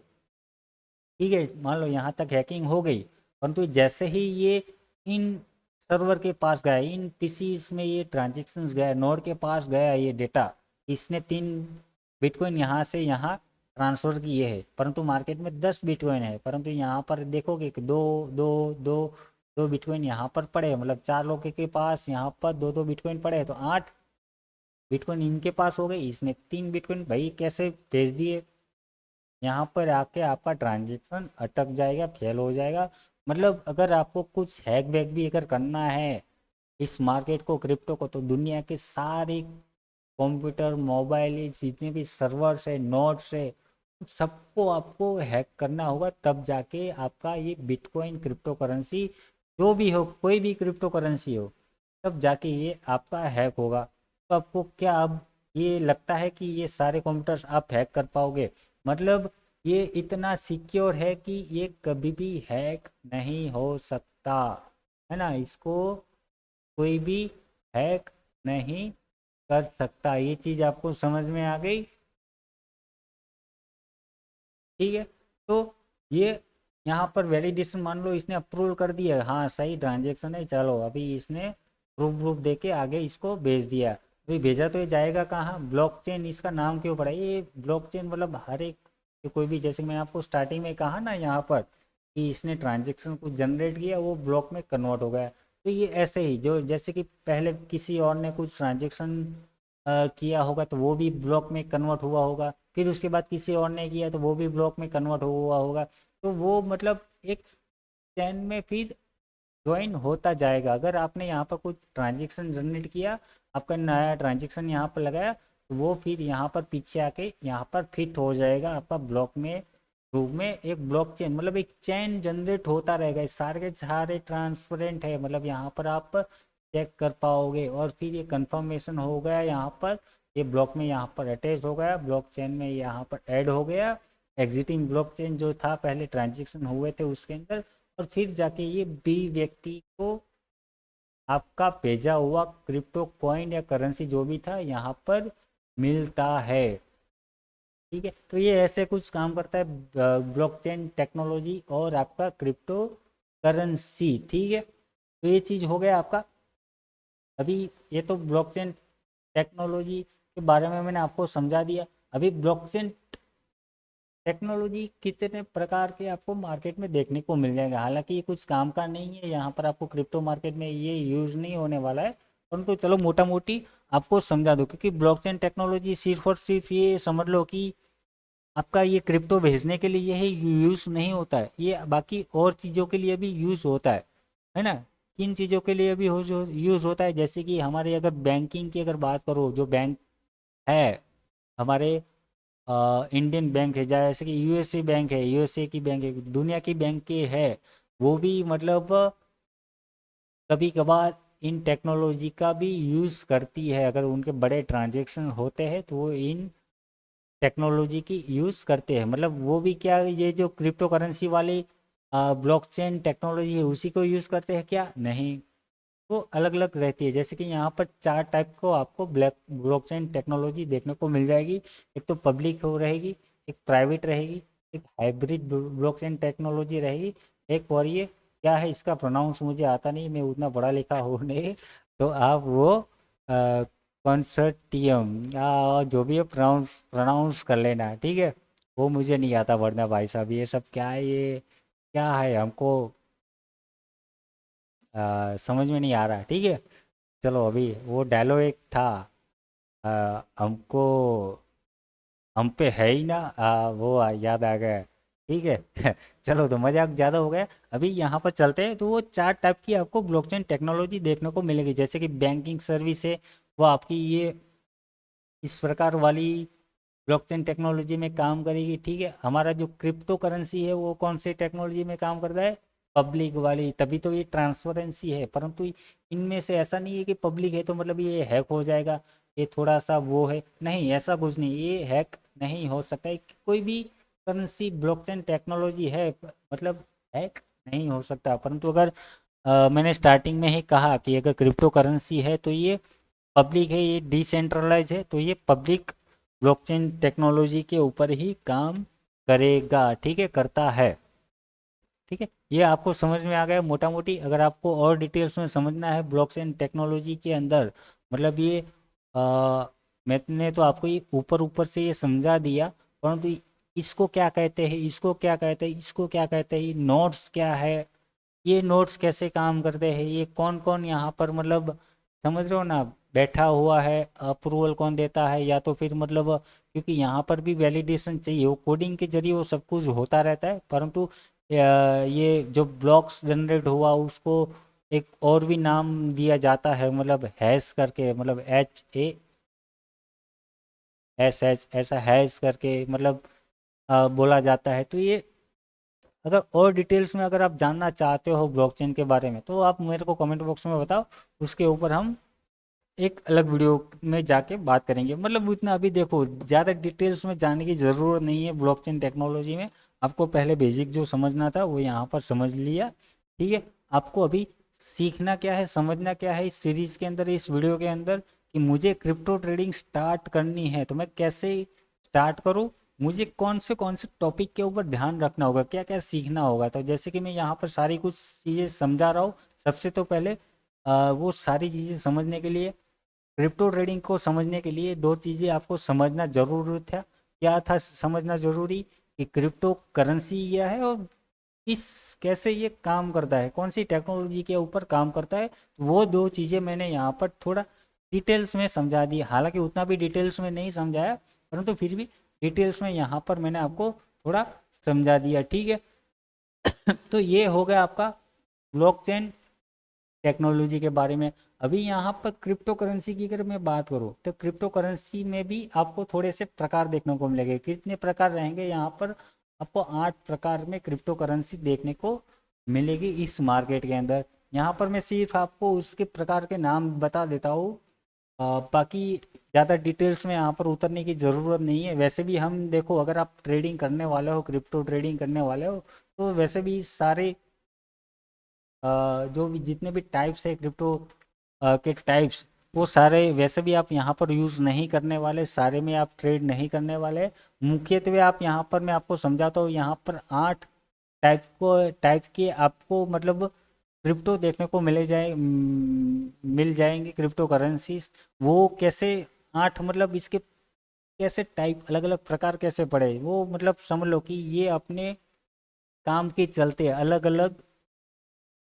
ठीक है, मान लो यहाँ तक हैकिंग हो गई, परंतु जैसे ही ये इन सर्वर के पास गया, इन पीसीज में ये ट्रांजेक्शन्स गया, नोड के पास गया ये डेटा, इसने 3 बिटकॉइन यहाँ से यहाँ ट्रांसफ़र किए हैं, परंतु मार्केट में 10 बिटकॉइन है, परंतु यहाँ पर देखोगे कि दो दो दो 2 बिटकॉइन यहाँ पर पड़े, मतलब 4 लोगों के पास यहाँ पर 2 2 बिटकॉइन पड़े, तो 8 बिटकॉइन इनके पास हो गए, इसने 3 बिटकॉइन भाई कैसे भेज दिए, यहाँ पर आके आपका ट्रांजेक्शन अटक जाएगा, फेल हो जाएगा। मतलब अगर आपको कुछ हैक वैक भी अगर करना है इस मार्केट को, क्रिप्टो को, तो दुनिया के सारे कंप्यूटर, मोबाइल, ये जितने भी सर्वर्स है, नोड्स है, सबको आपको हैक करना होगा, तब जाके आपका ये बिटकॉइन क्रिप्टो करेंसी, जो भी हो, कोई भी क्रिप्टो करेंसी हो, तब जाके ये आपका हैक होगा। तो आपको क्या अब ये लगता है कि ये सारे कंप्यूटर्स आप हैक कर पाओगे? मतलब ये इतना सिक्योर है कि ये कभी भी हैक नहीं हो सकता, है ना? इसको कोई भी हैक नहीं कर सकता। ये चीज़ आपको समझ में आ गई? ठीक है। तो ये यहाँ पर वैलिडेशन, मान लो इसने अप्रूवल कर दिया, हाँ सही ट्रांजेक्शन है, चलो अभी इसने प्रूफ प्रूफ दे के आगे इसको भेज दिया। अभी भेजा तो ये जाएगा कहाँ? ब्लॉकचेन। इसका नाम क्यों पड़ा ये ब्लॉकचेन? मतलब हर एक, कोई भी, जैसे मैंने आपको स्टार्टिंग में कहा ना यहाँ पर कि इसने ट्रांजेक्शन को जनरेट किया, वो ब्लॉक में कन्वर्ट हो गया। तो ये ऐसे ही, जो जैसे कि पहले किसी और ने कुछ ट्रांजेक्शन किया होगा तो वो भी ब्लॉक में कन्वर्ट हुआ होगा, फिर उसके बाद किसी और ने किया तो वो भी ब्लॉक में कन्वर्ट हुआ होगा। तो वो मतलब एक चैन में फिर ज्वाइन होता जाएगा। अगर आपने यहाँ पर कुछ ट्रांजेक्शन जनरेट किया, आपका नया ट्रांजेक्शन यहाँ पर लगाया, तो वो फिर यहाँ पर पीछे आके यहाँ पर फिट हो जाएगा आपका ब्लॉक में, रूप में एक ब्लॉक चेन, मतलब एक चैन जनरेट होता रहेगा। इस सारे के सारे ट्रांसपेरेंट है, मतलब यहाँ पर आप चेक कर पाओगे। और फिर ये कंफर्मेशन हो गया यहाँ पर, ये ब्लॉक में यहाँ पर अटैच हो गया, ब्लॉक चेन में यहाँ पर ऐड हो गया, एग्जिटिंग ब्लॉक चेन जो था पहले ट्रांजेक्शन हुए थे उसके अंदर। और फिर जाके ये बी व्यक्ति को आपका भेजा हुआ क्रिप्टो कॉइन या करेंसी जो भी था यहाँ पर मिलता है। ठीक है। तो ये ऐसे कुछ काम करता है ब्लॉकचेन टेक्नोलॉजी और आपका क्रिप्टो करेंसी। ठीक है। तो ये चीज़ हो गया आपका। अभी ये तो ब्लॉकचेन टेक्नोलॉजी के बारे में मैंने आपको समझा दिया। अभी ब्लॉकचेन टेक्नोलॉजी कितने प्रकार के आपको मार्केट में देखने को मिल जाएगा। हालांकि ये कुछ काम का नहीं है, यहाँ पर आपको क्रिप्टो मार्केट में ये यूज़ नहीं होने वाला है, परंतु चलो मोटा मोटी आपको समझा दो। क्योंकि ब्लॉकचेन टेक्नोलॉजी सिर्फ और सिर्फ ये समझ लो कि आपका ये क्रिप्टो भेजने के लिए यही यूज़ नहीं होता है, ये बाकी और चीज़ों के लिए भी यूज़ होता है ना? किन चीज़ों के लिए भी यूज़ होता है? जैसे कि हमारे अगर बैंकिंग की अगर बात करो, जो बैंक है हमारे, इंडियन बैंक है, जैसे कि यूएसए बैंक है, यूएसए की बैंक है, दुनिया की बैंक के है, वो भी मतलब कभी कभार इन टेक्नोलॉजी का भी यूज़ करती है। अगर उनके बड़े ट्रांजेक्शन होते हैं तो वो इन टेक्नोलॉजी की यूज़ करते हैं। मतलब वो भी क्या, ये जो क्रिप्टो करेंसी वाली ब्लॉकचेन टेक्नोलॉजी है उसी को यूज़ करते हैं क्या? नहीं, वो अलग अलग रहती है। जैसे कि यहाँ पर चार टाइप को आपको ब्लॉकचेन टेक्नोलॉजी देखने को मिल जाएगी। एक तो पब्लिक हो रहेगी, एक प्राइवेट रहेगी, एक हाइब्रिड ब्लॉकचेन टेक्नोलॉजी रहेगी, एक और ये क्या है, इसका प्रोनाउंस मुझे आता नहीं, मैं उतना पढ़ा लिखा हूँ नहीं। तो आप वो कंसर्टियम या जो भी है प्रोनाउंस प्रोनाउंस कर लेना, ठीक है? वो मुझे नहीं आता पढ़ना भाई साहब, ये सब क्या है, ये क्या है हमको समझ में नहीं आ रहा। ठीक है। चलो अभी वो डायलॉग एक था, हमको, हम पे है ही ना, वो याद आ गया। ठीक है। चलो तो मजाक ज़्यादा हो गया। अभी यहाँ पर चलते हैं। तो वो चार टाइप की आपको ब्लॉकचेन टेक्नोलॉजी देखने को मिलेगी। जैसे कि बैंकिंग सर्विस है, वो आपकी ये इस प्रकार वाली ब्लॉकचेन टेक्नोलॉजी में काम करेगी। ठीक है। हमारा जो क्रिप्टो करेंसी है वो कौन सी टेक्नोलॉजी में काम करता है? पब्लिक वाली। तभी तो ये ट्रांसपेरेंसी है। परंतु इनमें से ऐसा नहीं है कि पब्लिक है तो मतलब ये हैक हो जाएगा, ये थोड़ा सा वो है, नहीं ऐसा कुछ नहीं, ये हैक नहीं हो सकता है। कोई भी करेंसी ब्लॉकचेन टेक्नोलॉजी है, मतलब हैक नहीं हो सकता। परंतु अगर मैंने स्टार्टिंग में ही कहा कि अगर क्रिप्टो करेंसी है तो ये पब्लिक है, ये डिसेंट्रलाइज है, तो ये पब्लिक ब्लॉकचेन टेक्नोलॉजी के ऊपर ही काम करेगा। ठीक है, करता है। ठीक है। ये आपको समझ में आ गया मोटा मोटी। अगर आपको और डिटेल्स में समझना है ब्लॉकचेन टेक्नोलॉजी के अंदर, मतलब ये मैंने तो आपको ये ऊपर ऊपर से ये समझा दिया, परंतु इसको क्या कहते हैं, इसको क्या कहते हैं, इसको क्या कहते हैं, नोट्स क्या है, ये नोट्स कैसे काम करते हैं, ये कौन कौन यहाँ पर मतलब समझ रहे हो ना, बैठा हुआ है, अप्रूवल कौन देता है, या तो फिर मतलब क्योंकि यहाँ पर भी वैलिडेशन चाहिए, वो कोडिंग के जरिए वो सब कुछ होता रहता है। परंतु ये जो ब्लॉक्स जनरेट हुआ उसको एक और भी नाम दिया जाता है, मतलब हैश करके, मतलब एस ऐसा हैश करके मतलब बोला जाता है। तो ये अगर और डिटेल्स में अगर आप जानना चाहते हो ब्लॉकचेन के बारे में तो आप मेरे को कमेंट बॉक्स में बताओ, उसके ऊपर हम एक अलग वीडियो में जाके बात करेंगे। मतलब इतना अभी देखो ज़्यादा डिटेल्स में जाने की ज़रूरत नहीं है ब्लॉकचेन टेक्नोलॉजी में। आपको पहले बेसिक जो समझना था वो यहाँ पर समझ लिया, ठीक है। आपको अभी सीखना क्या है, समझना क्या है इस सीरीज़ के अंदर, इस वीडियो के अंदर, कि मुझे क्रिप्टो ट्रेडिंग स्टार्ट करनी है तो मैं कैसे स्टार्ट करूँ, मुझे कौन से टॉपिक के ऊपर ध्यान रखना होगा, क्या क्या सीखना होगा। तो जैसे कि मैं यहाँ पर सारी कुछ चीज़ें समझा रहा हूँ। सबसे तो पहले वो सारी चीज़ें समझने के लिए, क्रिप्टो ट्रेडिंग को समझने के लिए दो चीज़ें आपको समझना जरूरी था। क्या था समझना जरूरी, कि क्रिप्टो करेंसी क्या है और इस कैसे ये काम करता है, कौन सी टेक्नोलॉजी के ऊपर काम करता है। वो दो चीज़ें मैंने यहाँ पर थोड़ा डिटेल्स में समझा दी, हालांकि उतना भी डिटेल्स में नहीं समझाया, परंतु फिर भी डिटेल्स में यहाँ पर मैंने आपको थोड़ा समझा दिया, ठीक है। तो ये हो गया आपका ब्लॉकचेन टेक्नोलॉजी के बारे में। अभी यहाँ पर क्रिप्टो करेंसी की अगर मैं बात करूँ तो क्रिप्टो करेंसी में भी आपको थोड़े से प्रकार देखने को मिलेंगे। कितने प्रकार रहेंगे यहाँ पर, आपको 8 प्रकार में क्रिप्टो करेंसी देखने को मिलेगी इस मार्केट के अंदर। यहाँ पर मैं सिर्फ आपको उसके प्रकार के नाम बता देता हूँ, बाकी ज़्यादा डिटेल्स में यहाँ पर उतरने की ज़रूरत नहीं है। वैसे भी हम देखो, अगर आप ट्रेडिंग करने वाले हो, क्रिप्टो ट्रेडिंग करने वाले हो, तो वैसे भी सारे जो भी जितने भी टाइप्स है क्रिप्टो के टाइप्स, वो सारे वैसे भी आप यहाँ पर यूज़ नहीं करने वाले, सारे में आप ट्रेड नहीं करने वाले। मुख्यत्वे आप यहाँ पर मैं आपको समझाता हूँ, यहाँ पर 8 टाइप के आपको मतलब क्रिप्टो देखने को मिल जाएंगे क्रिप्टो करेंसीज। वो कैसे 8 मतलब इसके कैसे टाइप अलग अलग प्रकार कैसे पड़े, वो मतलब समझ लो कि ये अपने काम के चलते अलग अलग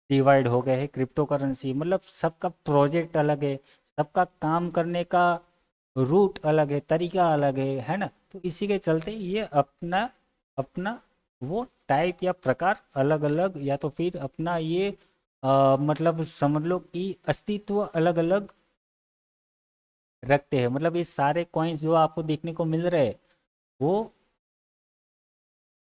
डिवाइड हो गए हैं क्रिप्टो करेंसी। मतलब सबका प्रोजेक्ट अलग है, सबका काम करने का रूट अलग है, तरीका अलग है ना। तो इसी के चलते ये अपना अपना वो टाइप या प्रकार अलग अलग, या तो फिर अपना ये मतलब समझ लो कि अस्तित्व अलग अलग रखते हैं। मतलब ये सारे कॉइन्स जो आपको देखने को मिल रहे हैं वो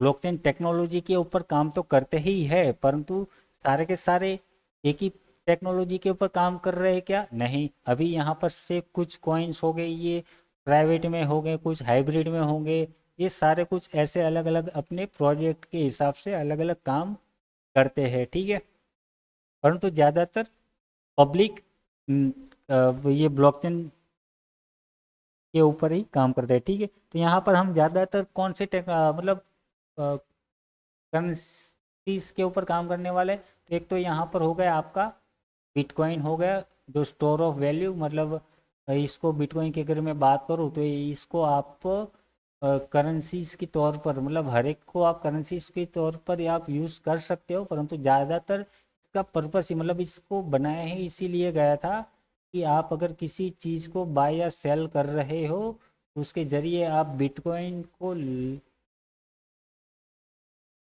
ब्लॉकचेन टेक्नोलॉजी के ऊपर काम तो करते ही है, परंतु सारे के सारे एक ही टेक्नोलॉजी के ऊपर काम कर रहे हैं क्या, नहीं। अभी यहाँ पर से कुछ कॉइन्स हो गए ये प्राइवेट में हो गए, कुछ हाइब्रिड में होंगे, ये सारे कुछ ऐसे अलग अलग अपने प्रोजेक्ट के हिसाब से अलग अलग काम करते हैं, ठीक है। परंतु ज़्यादातर पब्लिक ये ब्लॉकचेन के ऊपर ही काम करते हैं, ठीक है। तो यहाँ पर हम ज़्यादातर कौन से मतलब करेंसीज के ऊपर काम करने वाले, तो एक तो यहाँ पर हो गया आपका बिटकॉइन हो गया, जो स्टोर ऑफ वैल्यू, मतलब इसको बिटकॉइन की अगर मैं बात करूँ तो इसको आप करेंसीज के तौर पर, मतलब हर एक को आप करेंसीज के तौर पर आप यूज़ कर सकते हो, परंतु ज़्यादातर इसका पर्पस ही, मतलब इसको बनाया ही इसीलिए गया था कि आप अगर किसी चीज़ को बाय या सेल कर रहे हो तो उसके ज़रिए आप बिटकॉइन को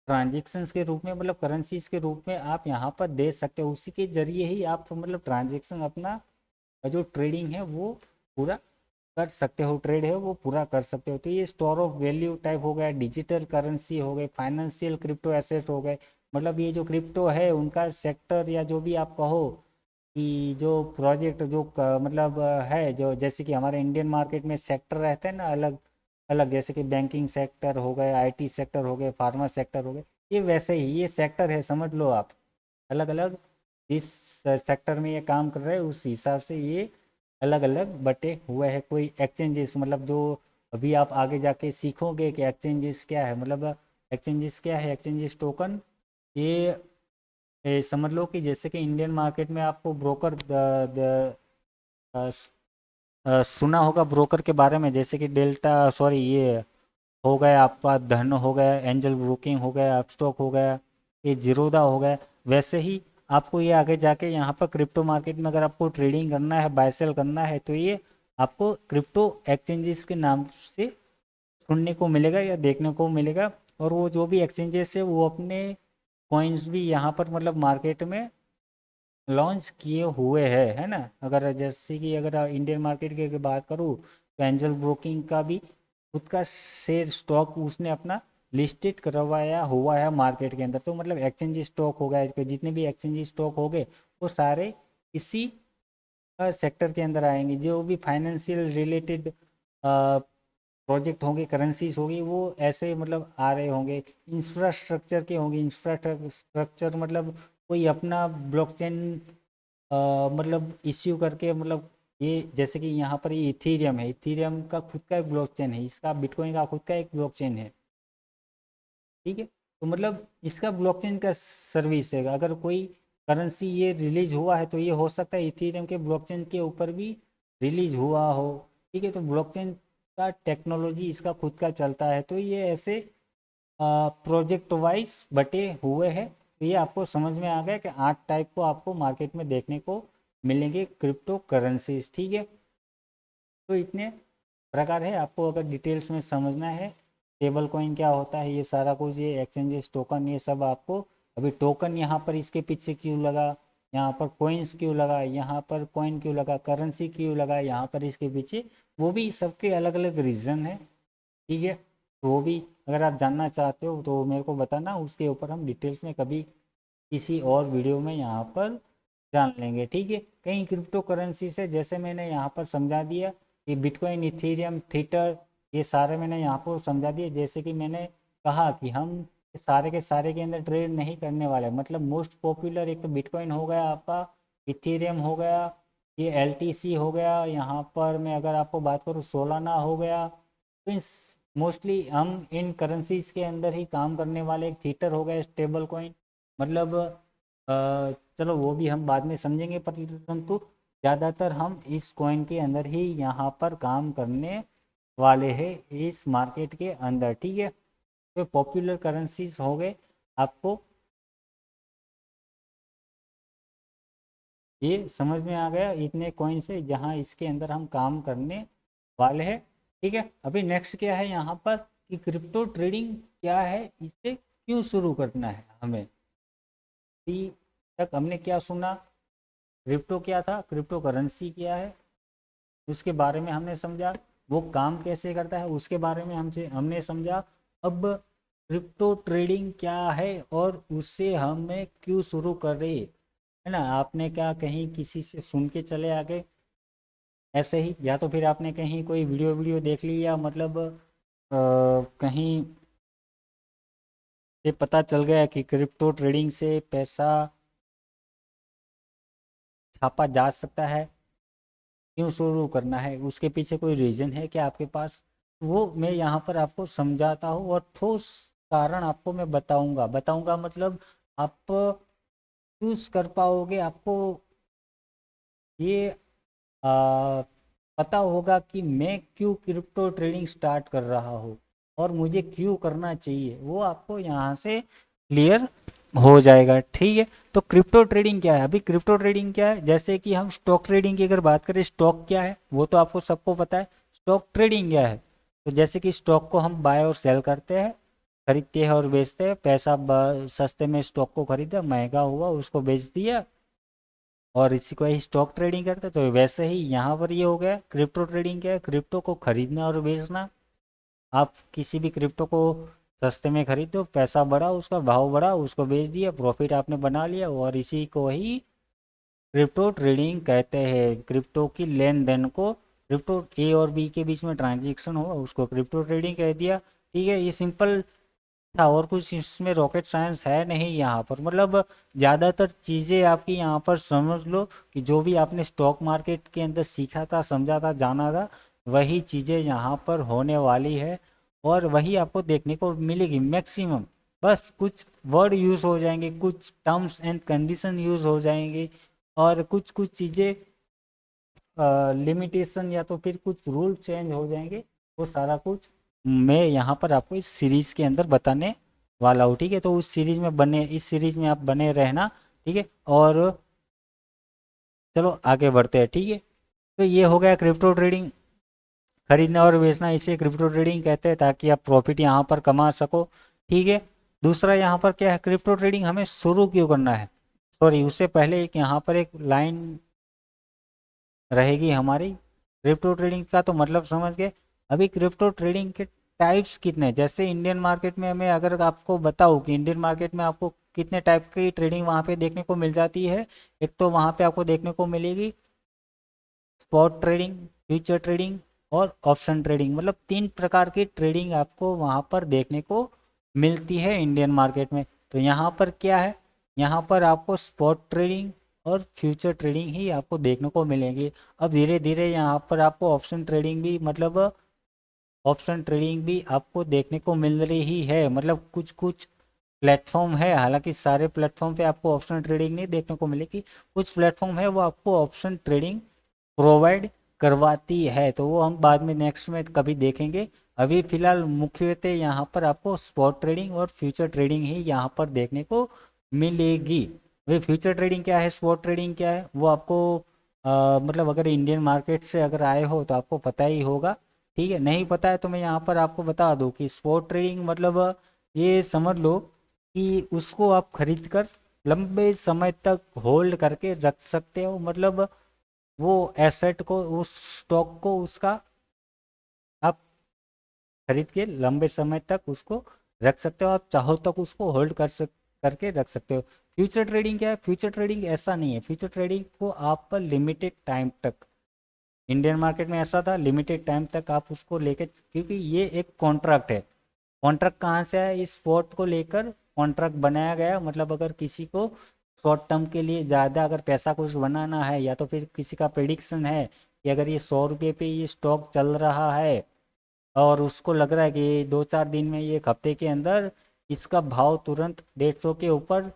ट्रांजेक्शन्स के रूप में, मतलब करेंसीज के रूप में आप यहाँ पर दे सकते हो। उसी के जरिए ही आप तो मतलब ट्रांजेक्शन अपना जो ट्रेडिंग है वो पूरा कर सकते हो, ट्रेड है वो पूरा कर सकते हो। तो ये स्टोर ऑफ वैल्यू टाइप हो गया, डिजिटल करेंसी हो गए, फाइनेंशियल क्रिप्टो एसेट हो गए। मतलब ये जो क्रिप्टो है उनका सेक्टर, या जो भी आप कहो कि जो प्रोजेक्ट जो मतलब है, जो जैसे कि हमारे इंडियन मार्केट में सेक्टर रहते हैं ना अलग अलग, जैसे कि बैंकिंग सेक्टर हो गए, आईटी सेक्टर हो गए, फार्मा सेक्टर हो गए, ये वैसे ही ये सेक्टर है, समझ लो आप। अलग अलग जिस सेक्टर में ये काम कर रहे हैं उस हिसाब से ये अलग अलग बटे हुए हैं। कोई एक्सचेंजेस, मतलब जो अभी आप आगे जाके सीखोगे कि एक्सचेंजेस क्या है, मतलब एक्सचेंजेस क्या है, एक्सचेंजेस टोकन, ये समझ लो कि जैसे कि इंडियन मार्केट में आपको ब्रोकर सुना होगा ब्रोकर के बारे में, जैसे कि डेल्टा, सॉरी ये हो गया आपका धन हो गया, एंजल ब्रोकिंग हो गया, अपस्टॉक हो गया, ये जीरोदा हो गया। वैसे ही आपको ये आगे जाके यहाँ पर क्रिप्टो मार्केट में अगर आपको ट्रेडिंग करना है, बाय सेल करना है, तो ये आपको क्रिप्टो एक्सचेंजेस के नाम से सुनने को मिलेगा या देखने को मिलेगा। और वो जो भी एक्सचेंजेस है वो अपने कॉइन्स भी यहाँ पर मतलब मार्केट में लॉन्च किए हुए है ना। अगर जैसे कि अगर इंडियन मार्केट की अगर बात करूँ तो एंजल ब्रोकिंग का भी खुद का शेयर स्टॉक उसने अपना लिस्टेड करवाया हुआ है मार्केट के अंदर। तो मतलब एक्सचेंज स्टॉक हो गया, जितने भी एक्सचेंज स्टॉक हो गए वो सारे इसी सेक्टर के अंदर आएंगे। जो भी फाइनेंशियल रिलेटेड प्रोजेक्ट होंगे, करेंसीज होगी, वो ऐसे मतलब आ रहे होंगे। इंफ्रास्ट्रक्चर के होंगे, इंफ्रास्ट्रक्चर मतलब कोई अपना ब्लॉकचेन मतलब इश्यू करके, मतलब ये जैसे कि यहाँ पर ये इथीरियम है, इथीरियम का खुद का एक ब्लॉकचेन है, इसका बिटकॉइन का खुद का एक ब्लॉकचेन है, ठीक है। तो मतलब इसका ब्लॉकचेन का सर्विस है। अगर कोई करेंसी ये रिलीज हुआ है तो ये हो सकता है इथीरियम के ब्लॉकचेन के ऊपर भी रिलीज हुआ हो, ठीक है। तो ब्लॉकचेन का टेक्नोलॉजी इसका खुद का चलता है। तो ये ऐसे प्रोजेक्ट वाइज बटे हुए हैं। तो ये आपको समझ में आ गया कि 8 टाइप को आपको मार्केट में देखने को मिलेंगे क्रिप्टो करेंसीज, ठीक है। तो इतने प्रकार है। आपको अगर डिटेल्स में समझना है स्टेबल कॉइन क्या होता है, ये सारा कुछ, ये एक्सचेंजेस टोकन, ये सब आपको अभी टोकन यहाँ पर इसके पीछे क्यों लगा, यहाँ पर कॉइन्स क्यों लगा, यहाँ पर कॉइन क्यों लगा, करेंसी क्यों लगा यहाँ पर इसके पीछे, वो भी सबके अलग अलग रीज़न है, ठीक है। तो वो भी अगर आप जानना चाहते हो तो मेरे को बताना, उसके ऊपर हम डिटेल्स में कभी किसी और वीडियो में यहाँ पर जान लेंगे, ठीक है। कई क्रिप्टो करेंसी से जैसे मैंने यहाँ पर समझा दिया कि बिटकॉइन, इथेरियम, थीटर, ये सारे मैंने यहाँ पर समझा दिए। जैसे कि मैंने कहा कि हम सारे के सारे के अंदर ट्रेड नहीं करने वाले, मतलब मोस्ट पॉपुलर एक तो बिटकॉइन हो गया आपका, इथेरियम हो गया, ये एलटीसी हो गया, यहाँ पर मैं अगर आपको बात करूँ सोलाना हो गया। तो इस मोस्टली हम इन करेंसीज के अंदर ही काम करने वाले। एक थीटर हो गया स्टेबल कॉइन, मतलब चलो वो भी हम बाद में समझेंगे, परंतु ज़्यादातर हम इस कॉइन के अंदर ही यहाँ पर काम करने वाले हैं इस मार्केट के अंदर, ठीक है। तो पॉपुलर करेंसीज हो गए, आपको ये समझ में आ गया, इतने कॉइन से जहाँ इसके अंदर हम काम करने वाले हैं, ठीक है। अभी नेक्स्ट क्या है यहाँ पर कि क्रिप्टो ट्रेडिंग क्या है, इसे क्यों शुरू करना है हमें। अभी तक हमने क्या सुना, क्रिप्टो क्या था, क्रिप्टो करेंसी क्या है, उसके बारे में हमने समझा, वो काम कैसे करता है उसके बारे में हमने समझा। अब क्रिप्टो ट्रेडिंग क्या है और उससे हमें क्यों शुरू करें, है ना। आपने क्या कहीं किसी से सुन के चले आ गए ऐसे ही, या तो फिर आपने कहीं कोई वीडियो वीडियो देख ली, या मतलब कहीं से पता चल गया कि क्रिप्टो ट्रेडिंग से पैसा छापा जा सकता है, क्यों शुरू करना है, उसके पीछे कोई रीज़न है क्या आपके पास, वो मैं यहाँ पर आपको समझाता हूँ। और ठोस कारण आपको मैं बताऊँगा, मतलब आप चूज कर पाओगे, आपको ये आ, पता होगा कि मैं क्यों क्रिप्टो ट्रेडिंग स्टार्ट कर रहा हूँ और मुझे क्यों करना चाहिए, वो आपको यहाँ से क्लियर हो जाएगा, ठीक है। तो क्रिप्टो ट्रेडिंग क्या है, अभी क्रिप्टो ट्रेडिंग क्या है, जैसे कि हम स्टॉक ट्रेडिंग की अगर बात करें, स्टॉक क्या है वो तो आपको सबको पता है, स्टॉक ट्रेडिंग क्या है। तो जैसे कि स्टॉक को हम बाय और सेल करते हैं, खरीदते हैं और बेचते हैं, पैसा सस्ते में स्टॉक को खरीदा, महंगा हुआ उसको बेच दिया, और इसी को ही स्टॉक ट्रेडिंग करते हैं। तो वैसे ही यहाँ पर ये हो गया क्रिप्टो ट्रेडिंग, क्या है, क्रिप्टो को खरीदना और बेचना। आप किसी भी क्रिप्टो को सस्ते में खरीदो, पैसा बढ़ा, उसका भाव बढ़ा, उसको बेच दिया, प्रॉफिट आपने बना लिया, और इसी को ही क्रिप्टो ट्रेडिंग कहते हैं। क्रिप्टो की लेन देन को, क्रिप्टो ए और बी के बीच में ट्रांजेक्शन हुआ उसको क्रिप्टो ट्रेडिंग कह दिया, ठीक है। ये सिंपल था, और कुछ इसमें रॉकेट साइंस है नहीं यहाँ पर। मतलब ज़्यादातर चीज़ें आपकी यहाँ पर समझ लो कि जो भी आपने स्टॉक मार्केट के अंदर सीखा था, समझा था, जाना था, वही चीज़ें यहाँ पर होने वाली है, और वही आपको देखने को मिलेगी मैक्सिमम। बस कुछ वर्ड यूज़ हो जाएंगे, कुछ टर्म्स एंड कंडीशन यूज़ हो जाएंगे, और कुछ कुछ चीज़ें लिमिटेशन या तो फिर कुछ रूल चेंज हो जाएंगे। वो सारा कुछ मैं यहाँ पर आपको इस सीरीज़ के अंदर बताने वाला हूँ, ठीक है। तो उस सीरीज़ में इस सीरीज़ में आप बने रहना, ठीक है। और चलो आगे बढ़ते हैं, ठीक है। तो ये हो गया क्रिप्टो ट्रेडिंग, खरीदना और बेचना, इसे क्रिप्टो ट्रेडिंग कहते हैं, ताकि आप प्रॉफिट यहाँ पर कमा सको, ठीक है। दूसरा यहाँ पर क्या है, क्रिप्टो ट्रेडिंग हमें शुरू क्यों करना है, सॉरी उससे पहले एक यहाँ पर एक लाइन रहेगी हमारी, क्रिप्टो ट्रेडिंग का तो मतलब समझ गए। अभी क्रिप्टो ट्रेडिंग के टाइप्स कितने हैं? जैसे इंडियन मार्केट में मैं अगर आपको बताऊं कि इंडियन मार्केट में आपको कितने टाइप की ट्रेडिंग वहाँ पे देखने को मिल जाती है। एक तो वहाँ पे आपको देखने को मिलेगी स्पॉट ट्रेडिंग, फ्यूचर ट्रेडिंग और ऑप्शन ट्रेडिंग, मतलब 3 प्रकार की ट्रेडिंग आपको वहाँ पर देखने को मिलती है इंडियन मार्केट में। तो यहाँ पर क्या है, यहाँ पर आपको स्पॉट ट्रेडिंग और फ्यूचर ट्रेडिंग ही आपको देखने को मिलेंगी। अब धीरे धीरे यहाँ पर आपको ऑप्शन ट्रेडिंग भी, मतलब ऑप्शन ट्रेडिंग भी आपको देखने को मिल रही है। मतलब कुछ कुछ प्लेटफॉर्म है, हालांकि सारे प्लेटफॉर्म पे आपको ऑप्शन ट्रेडिंग नहीं देखने को मिलेगी। कुछ प्लेटफॉर्म है वो आपको ऑप्शन ट्रेडिंग प्रोवाइड करवाती है, तो वो हम बाद में नेक्स्ट में कभी देखेंगे। अभी फिलहाल मुख्यतः यहाँ पर आपको स्पॉट ट्रेडिंग और फ्यूचर ट्रेडिंग ही यहाँ पर देखने को मिलेगी। वे फ्यूचर ट्रेडिंग क्या है, स्पॉट ट्रेडिंग क्या है, वो आपको मतलब अगर इंडियन मार्केट से अगर आए हो तो आपको पता ही होगा। ठीक है, नहीं पता है तो मैं यहाँ पर आपको बता दूँ कि स्पॉट ट्रेडिंग मतलब ये समझ लो कि उसको आप खरीद कर लंबे समय तक होल्ड करके रख सकते हो। मतलब वो एसेट को, उस स्टॉक को उसका आप खरीद के लंबे समय तक उसको रख सकते हो, आप चाहो तक उसको होल्ड करके रख सकते हो। फ्यूचर ट्रेडिंग क्या है, फ्यूचर ट्रेडिंग ऐसा नहीं है। फ्यूचर ट्रेडिंग को आप लिमिटेड टाइम तक, इंडियन मार्केट में ऐसा था लिमिटेड टाइम तक आप उसको लेके, क्योंकि ये एक कॉन्ट्रैक्ट है। कॉन्ट्रैक्ट कहाँ से है, इस स्पॉट को लेकर कॉन्ट्रैक्ट बनाया गया। मतलब अगर किसी को शॉर्ट टर्म के लिए ज़्यादा अगर पैसा कुछ बनाना है, या तो फिर किसी का प्रिडिक्शन है कि अगर ये 100 रुपये पे ये स्टॉक चल रहा है और उसको लग रहा है कि 2-4 दिन में, ये एक हफ्ते के अंदर इसका भाव तुरंत 150 के ऊपर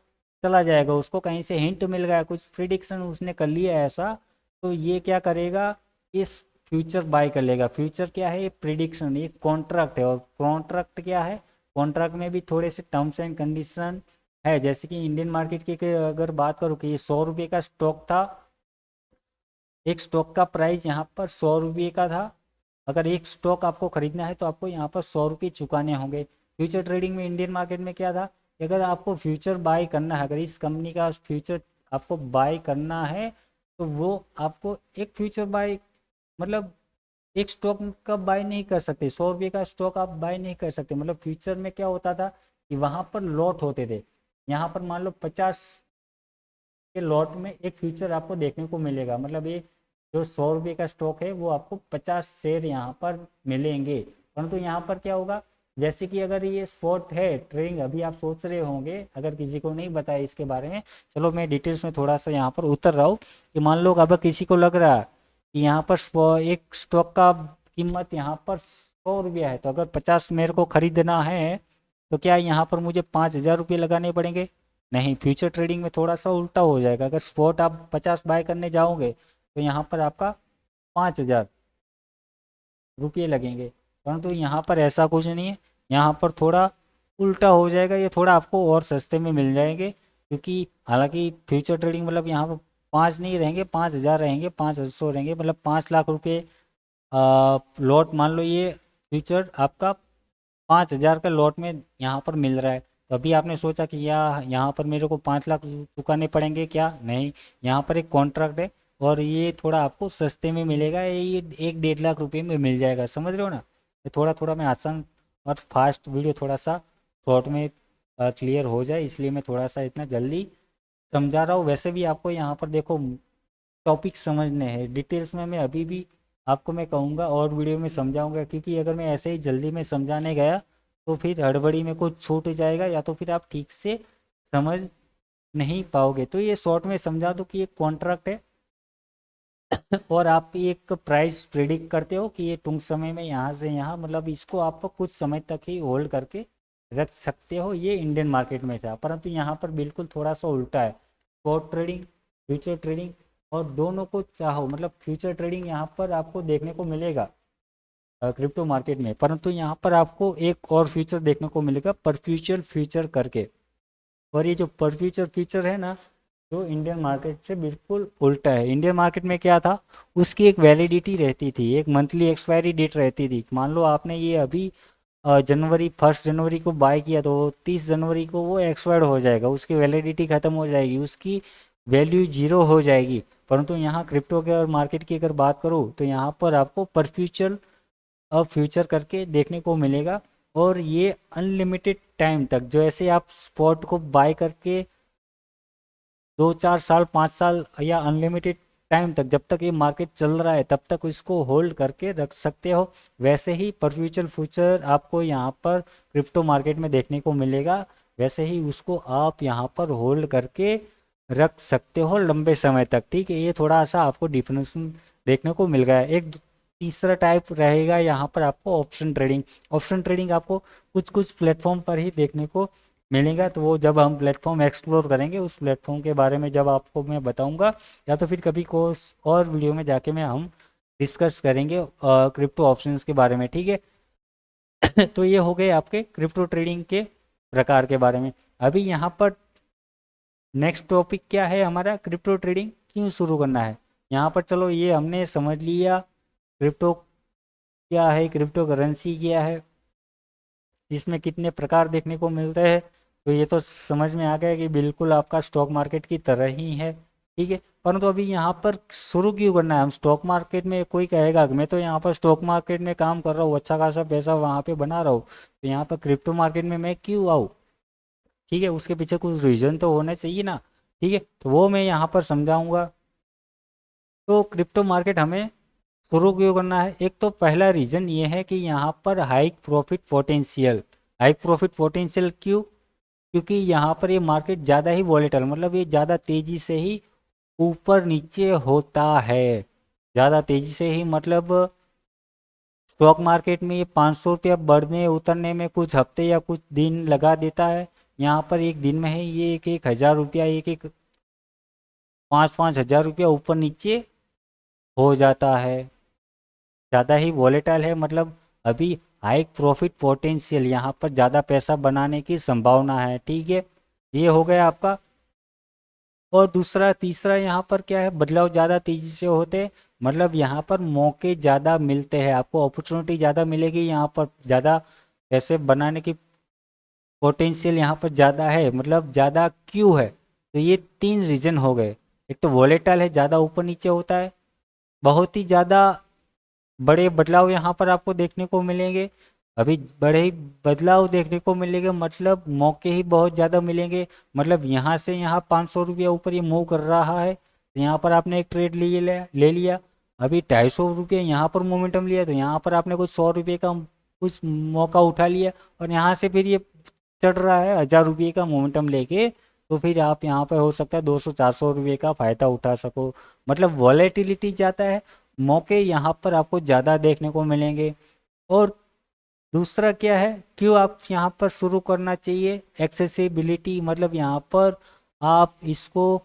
चला जाएगा, उसको कहीं से हिंट मिल गया, कुछ प्रिडिक्शन उसने कर लिया है ऐसा, तो ये क्या करेगा, इस फ्यूचर बाय कर लेगा। फ्यूचर क्या है, ये प्रिडिक्शन, ये कॉन्ट्रैक्ट है। और कॉन्ट्रैक्ट क्या है, कॉन्ट्रैक्ट में भी थोड़े से टर्म्स एंड कंडीशन है। जैसे कि इंडियन मार्केट की अगर बात करूँ कि ये 100 रुपये का स्टॉक था, एक स्टॉक का प्राइस यहाँ पर 100 रुपये का था। अगर एक स्टॉक आपको खरीदना है तो आपको यहाँ पर 100 रुपये चुकाने होंगे। फ्यूचर ट्रेडिंग में, इंडियन मार्केट में क्या था कि अगर आपको फ्यूचर बाय करना है, अगर इस कंपनी का फ्यूचर आपको बाय करना है, तो वो आपको एक फ्यूचर बाय, मतलब एक स्टॉक का बाय नहीं कर सकते। 100 रुपये का स्टॉक आप बाय नहीं कर सकते। मतलब फ्यूचर में क्या होता था कि वहाँ पर लॉट होते थे। यहाँ पर मान लो 50 के लॉट में एक फ्यूचर आपको देखने को मिलेगा। मतलब ये जो 100 रुपये का स्टॉक है वो आपको 50 शेयर यहाँ पर मिलेंगे। परंतु यहाँ पर क्या होगा, जैसे कि अगर ये स्पॉट है ट्रेडिंग, अभी आप सोच रहे होंगे, अगर किसी को नहीं बताया इसके बारे में, चलो मैं डिटेल्स में थोड़ा सा यहाँ पर उतर रहा हूँ कि मान लो अगर किसी को लग रहा है कि यहाँ पर एक स्टॉक का कीमत यहाँ पर 100 रुपया है, तो अगर 50 मेरे को खरीदना है तो क्या यहाँ पर मुझे 5,000 रुपये लगाने पड़ेंगे? नहीं, फ्यूचर ट्रेडिंग में थोड़ा सा उल्टा हो जाएगा। अगर स्पॉट आप 50 बाय करने जाओगे तो यहाँ पर आपका 5,000 रुपये लगेंगे। परंतु यहाँ पर ऐसा कुछ नहीं है, यहाँ पर थोड़ा उल्टा हो जाएगा, ये थोड़ा आपको और सस्ते में मिल जाएंगे। क्योंकि हालांकि फ्यूचर ट्रेडिंग मतलब यहाँ पर 5 नहीं रहेंगे, 5,000 रहेंगे, 500 रहेंगे, मतलब 5 लाख रुपये लॉट मान लो ये फ्यूचर आपका 5,000 का लॉट में यहाँ पर मिल रहा है। तो अभी आपने सोचा कि यहाँ पर मेरे को 5 लाख चुकाने पड़ेंगे, क्या नहीं, यहाँ पर एक कॉन्ट्रैक्ट है और ये थोड़ा आपको सस्ते में मिलेगा, ये 1-1.5 लाख रुपए में मिल जाएगा। समझ रहे हो ना? ये थोड़ा थोड़ा मैं आसान और फास्ट वीडियो थोड़ा सा शॉर्ट में क्लियर हो जाए, इसलिए मैं थोड़ा सा इतना जल्दी समझा रहा हूँ। वैसे भी आपको यहाँ पर देखो टॉपिक समझने हैं डिटेल्स में, मैं अभी भी आपको मैं कहूँगा और वीडियो में समझाऊंगा, क्योंकि अगर मैं ऐसे ही जल्दी में समझाने गया तो फिर हड़बड़ी में कुछ छूट जाएगा, या तो फिर आप ठीक से समझ नहीं पाओगे। तो ये शॉर्ट में समझा दो कि एक कॉन्ट्रैक्ट है और आप एक प्राइस प्रिडिक्ट करते हो कि ये टूंक समय में यहाँ से यहाँ, मतलब इसको आप कुछ समय तक ही होल्ड करके रख सकते हो। ये इंडियन मार्केट में था, परंतु यहाँ पर बिल्कुल थोड़ा सा उल्टा है। स्पॉट ट्रेडिंग, फ्यूचर ट्रेडिंग, और दोनों को चाहो, मतलब फ्यूचर ट्रेडिंग यहाँ पर आपको देखने को मिलेगा क्रिप्टो मार्केट में, परंतु यहाँ पर आपको एक और फ्यूचर देखने को मिलेगा, परफ्यूचर फ्यूचर करके। और ये जो परफ्यूचर फ्यूचर है ना, जो इंडियन मार्केट से बिल्कुल उल्टा है। इंडियन मार्केट में क्या था, उसकी एक वैलिडिटी रहती थी, एक मंथली एक्सपायरी डेट रहती थी। मान लो आपने ये अभी जनवरी 1 जनवरी को बाय किया, तो 30 जनवरी को वो एक्सपायर्ड हो जाएगा, उसकी वैलिडिटी ख़त्म हो जाएगी, उसकी वैल्यू जीरो हो जाएगी। परंतु यहाँ क्रिप्टो के और मार्केट की अगर बात करूँ तो यहाँ पर आपको परफ्यूचर फ्यूचर करके देखने को मिलेगा। और ये अनलिमिटेड टाइम तक, जो ऐसे आप स्पॉट को बाय करके 2 4 साल 5 साल या अनलिमिटेड टाइम तक, जब तक ये मार्केट चल रहा है तब तक इसको होल्ड करके रख सकते हो, वैसे ही परफ्यूचर फ्यूचर आपको यहाँ पर क्रिप्टो मार्केट में देखने को मिलेगा। वैसे ही उसको आप यहाँ पर होल्ड करके रख सकते हो लंबे समय तक। ठीक है, ये थोड़ा सा आपको डिफरेंस देखने को मिल गया। एक तीसरा टाइप रहेगा यहाँ पर आपको ऑप्शन ट्रेडिंग। ऑप्शन ट्रेडिंग आपको कुछ कुछ प्लेटफॉर्म पर ही देखने को मिलेगा, तो वो जब हम प्लेटफॉर्म एक्सप्लोर करेंगे उस प्लेटफॉर्म के बारे में जब आपको मैं बताऊंगा, या तो फिर कभी को और वीडियो में जाके मैं हम डिस्कस करेंगे क्रिप्टो ऑप्शंस के बारे में। ठीक है तो ये हो गए आपके क्रिप्टो ट्रेडिंग के प्रकार के बारे में। अभी यहाँ पर नेक्स्ट टॉपिक क्या है हमारा, क्रिप्टो ट्रेडिंग क्यों शुरू करना है। यहाँ पर चलो ये हमने समझ लिया क्रिप्टो क्या है, क्रिप्टो करेंसी क्या है, इसमें कितने प्रकार देखने को मिलते हैं, तो ये तो समझ में आ गया कि बिल्कुल आपका स्टॉक मार्केट की तरह ही है। ठीक है, परंतु अभी यहाँ पर शुरू क्यों करना है हम स्टॉक मार्केट में। कोई कहेगा कि मैं तो यहाँ पर स्टॉक मार्केट में काम कर रहा हूँ, अच्छा खासा पैसा वहाँ पे बना रहा हूँ, तो यहाँ पर क्रिप्टो मार्केट में मैं क्यों आऊँ। ठीक है, उसके पीछे कुछ रीज़न तो होने चाहिए ना। ठीक है, तो वो मैं यहाँ पर समझाऊंगा। तो क्रिप्टो मार्केट हमें शुरू क्यों करना है, एक तो पहला रीज़न ये है कि यहाँ पर high profit potential. High profit potential क्यों, क्योंकि यहाँ पर ये मार्केट ज़्यादा ही वॉलेटाइल, मतलब ये ज़्यादा तेज़ी से ही ऊपर नीचे होता है। ज़्यादा तेज़ी से ही मतलब स्टॉक मार्केट में ये 500 रुपया बढ़ने उतरने में कुछ हफ्ते या कुछ दिन लगा देता है। यहाँ पर एक दिन में ही ये 1,000 रुपया, एक 5,000 5,000 रुपया ऊपर नीचे हो जाता है। ज़्यादा ही वॉलेटाइल है, मतलब अभी हाई प्रॉफिट पोटेंशियल, यहाँ पर ज़्यादा पैसा बनाने की संभावना है। ठीक है, ये हो गया आपका। और दूसरा तीसरा यहाँ पर क्या है, बदलाव ज़्यादा तेज़ी से होते हैं, मतलब यहाँ पर मौके ज़्यादा मिलते हैं, आपको अपॉर्चुनिटी ज़्यादा मिलेगी, यहाँ पर ज़्यादा पैसे बनाने की पोटेंशियल यहाँ पर ज़्यादा है। मतलब ज़्यादा क्यों है, तो ये 3 रीज़न हो गए। एक तो वॉलेटाइल है, ज़्यादा ऊपर नीचे होता है, बहुत ही ज़्यादा बड़े बदलाव यहाँ पर आपको देखने को मिलेंगे। अभी बड़े ही बदलाव देखने को मिलेंगे, मतलब मौके ही बहुत ज़्यादा मिलेंगे। मतलब यहाँ से यहाँ 500 रुपया ऊपर ये मूव कर रहा है, तो यहाँ पर आपने एक ट्रेड ले लिया। अभी 250 रुपये यहाँ पर मोमेंटम लिया, तो यहाँ पर आपने कुछ 100 रुपये का कुछ मौका उठा लिया, और यहाँ से फिर ये चढ़ रहा है 1,000 रुपये का मोमेंटम लेके, तो फिर आप यहाँ पर हो सकता है 200 400 रुपये का फ़ायदा उठा सको। मतलब वॉलेटिलिटी ज़्यादा है, मौके यहाँ पर आपको ज़्यादा देखने को मिलेंगे। और दूसरा क्या है, क्यों आप यहाँ पर शुरू करना चाहिए, एक्सेसिबिलिटी, मतलब यहाँ पर आप इसको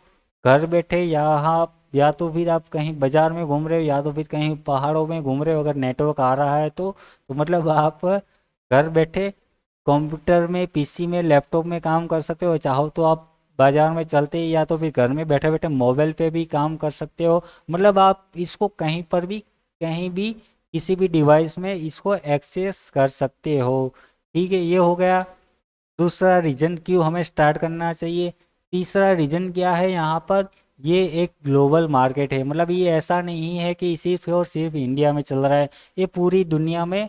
घर बैठे यहाँ, या तो फिर आप कहीं बाजार में घूम रहे हो, या तो फिर कहीं पहाड़ों में घूम रहे हो, अगर नेटवर्क आ रहा है तो मतलब आप घर बैठे कंप्यूटर में, पीसी में, लैपटॉप में काम कर सकते हो। चाहो तो आप बाजार में चलते ही, या तो फिर घर में बैठे बैठे मोबाइल पे भी काम कर सकते हो। मतलब आप इसको कहीं पर भी, कहीं भी, किसी भी डिवाइस में इसको एक्सेस कर सकते हो। ठीक है, ये हो गया दूसरा रीजन क्यों हमें स्टार्ट करना चाहिए। तीसरा रीजन क्या है, यहाँ पर ये एक ग्लोबल मार्केट है, मतलब ये ऐसा नहीं है कि सिर्फ और सिर्फ इंडिया में चल रहा है, ये पूरी दुनिया में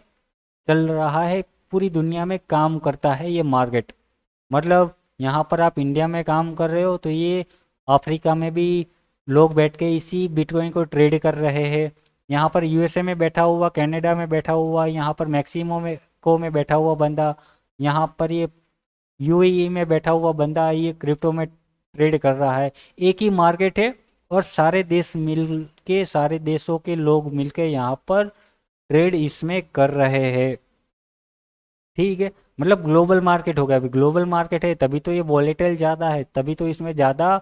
चल रहा है, पूरी दुनिया में काम करता है ये मार्केट। मतलब यहाँ पर आप इंडिया में काम कर रहे हो, तो ये अफ्रीका में भी लोग बैठ के इसी बिटकॉइन को ट्रेड कर रहे हैं। यहाँ पर यूएसए में बैठा हुआ, कनाडा में बैठा हुआ, यहाँ पर मैक्सिमो में बैठा हुआ बंदा, यहाँ पर ये यूएई में बैठा हुआ बंदा ये क्रिप्टो में ट्रेड कर रहा है। एक ही मार्केट है, और सारे देश मिल के, सारे देशों के लोग मिलके यहाँ पर ट्रेड इसमें कर रहे हैं। ठीक है, मतलब ग्लोबल मार्केट हो गया। अभी ग्लोबल मार्केट है तभी तो ये वॉलेटाइल ज़्यादा है, तभी तो इसमें ज़्यादा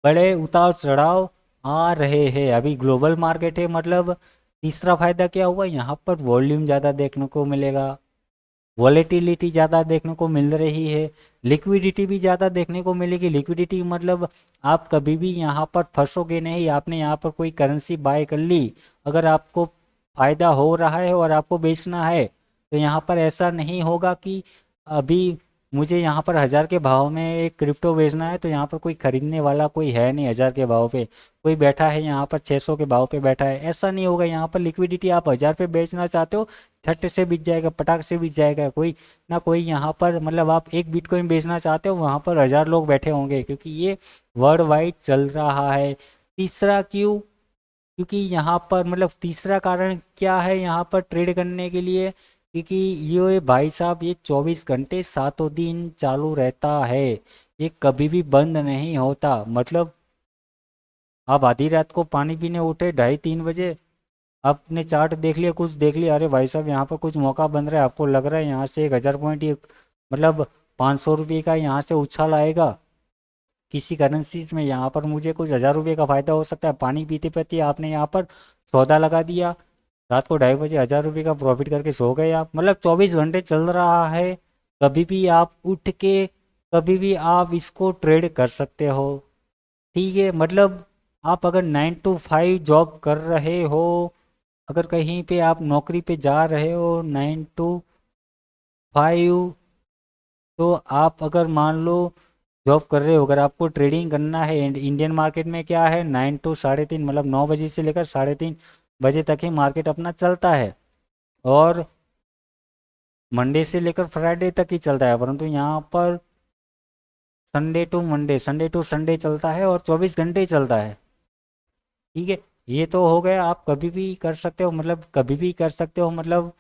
बड़े उतार चढ़ाव आ रहे हैं। अभी ग्लोबल मार्केट है, मतलब तीसरा फायदा क्या हुआ, यहाँ पर वॉल्यूम ज़्यादा देखने को मिलेगा, वॉलेटिलिटी ज़्यादा देखने को मिल रही है, लिक्विडिटी भी ज़्यादा देखने को मिलेगी। लिक्विडिटी मतलब आप कभी भी यहाँ पर फंसोगे नहीं। आपने यहाँ पर कोई करेंसी बाय कर ली, अगर आपको फ़ायदा हो रहा है और आपको बेचना है, तो यहाँ पर ऐसा नहीं होगा कि अभी मुझे यहाँ पर 1000 के भाव में एक क्रिप्टो बेचना है, तो यहाँ पर कोई खरीदने वाला कोई है नहीं 1000 के भाव पे। कोई बैठा है यहाँ पर 600 के भाव पे बैठा है, ऐसा नहीं होगा। यहाँ पर लिक्विडिटी आप 1000 पे बेचना चाहते हो, झट से बिक जाएगा, पटाख से बिक जाएगा। कोई ना कोई यहाँ पर मतलब आप एक बिटकॉइन बेचना चाहते हो, वहाँ पर 1000 लोग बैठे होंगे, क्योंकि ये वर्ल्ड वाइड चल रहा है। तीसरा क्यों? क्योंकि यहाँ पर मतलब तीसरा कारण क्या है यहाँ पर ट्रेड करने के लिए? क्योंकि ये भाई साहब ये 24 घंटे सातों दिन चालू रहता है, ये कभी भी बंद नहीं होता। मतलब आप आधी रात को पानी पीने उठे 2:30-3 बजे, आपने चार्ट देख लिया, कुछ देख लिया, अरे भाई साहब यहाँ पर कुछ मौका बन रहा है, आपको लग रहा है यहाँ से 1000 पॉइंट ये मतलब 500 रुपये का यहाँ से उछाल आएगा किसी करेंसीज में, यहाँ पर मुझे कुछ 1000 रुपये का फायदा हो सकता है। पानी पीते पीते आपने यहाँ पर सौदा लगा दिया, रात को 2:30 बजे 1000 रुपये का प्रॉफिट करके सो गए आप। मतलब 24 घंटे चल रहा है, कभी भी आप उठ के कभी भी आप इसको ट्रेड कर सकते हो। ठीक है, मतलब आप अगर 9 to 5 जॉब कर रहे हो, अगर कहीं पे आप नौकरी पे जा रहे हो 9 to 5, तो आप अगर मान लो जॉब कर रहे हो, अगर आपको ट्रेडिंग करना है, इंडियन मार्केट में क्या है 9 to 3:30, मतलब 9 बजे से लेकर 3:30 बजे तक ही मार्केट अपना चलता है, और मंडे से लेकर फ्राइडे तक ही चलता है। परंतु यहाँ पर Sunday to Monday, Sunday to Sunday चलता है और 24 घंटे ही चलता है। ठीक है, ये तो हो गया, आप कभी भी कर सकते हो, मतलब कभी भी कर सकते हो। मतलब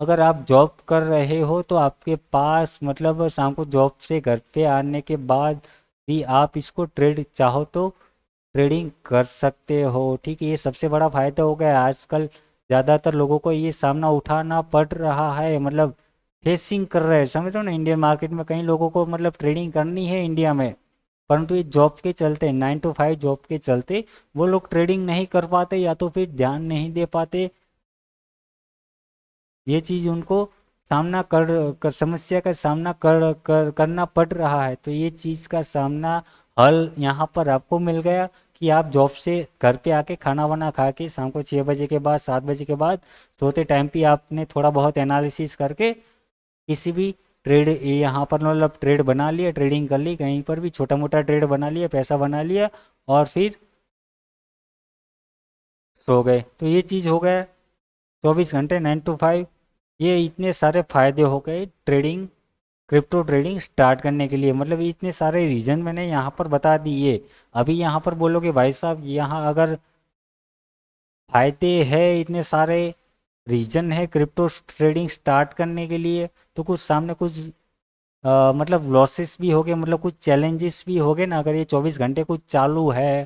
अगर आप जॉब कर रहे हो तो आपके पास मतलब शाम को जॉब से घर पे आने के बाद भी आप इसको ट्रेड चाहो तो ट्रेडिंग कर सकते हो। ठीक है, ये सबसे बड़ा फायदा हो गया। आजकल ज़्यादातर लोगों को ये सामना उठाना पड़ रहा है, मतलब फेसिंग कर रहे हैं, समझ रहे हो ना। इंडियन मार्केट में कई लोगों को मतलब ट्रेडिंग करनी है इंडिया में, परंतु ये जॉब के चलते 9 to 5 जॉब के चलते वो लोग ट्रेडिंग नहीं कर पाते, या तो फिर ध्यान नहीं दे पाते। ये चीज़ उनको सामना कर समस्या का सामना करना पड़ रहा है। तो ये चीज़ का सामना हल यहाँ पर आपको मिल गया कि आप जॉब से घर पे आके खाना वाना खा के शाम को 6 बजे के बाद 7 बजे के बाद सोते टाइम पे आपने थोड़ा बहुत एनालिसिस करके किसी भी ट्रेड यहाँ पर मतलब ट्रेड बना लिया, ट्रेडिंग कर ली, कहीं पर भी छोटा मोटा ट्रेड बना लिया, पैसा बना लिया, और फिर सो गए। तो ये चीज़ हो गया 24 घंटे 9 to 5। ये इतने सारे फायदे हो गए ट्रेडिंग, क्रिप्टो ट्रेडिंग स्टार्ट करने के लिए। मतलब इतने सारे रीज़न मैंने यहाँ पर बता दिए। अभी यहाँ पर बोलोगे भाई साहब यहाँ अगर फायदे है इतने सारे, रीजन है क्रिप्टो ट्रेडिंग स्टार्ट करने के लिए, तो कुछ सामने कुछ मतलब लॉसेस भी हो गए, मतलब कुछ चैलेंजेस भी हो गए ना। अगर ये 24 घंटे कुछ चालू है,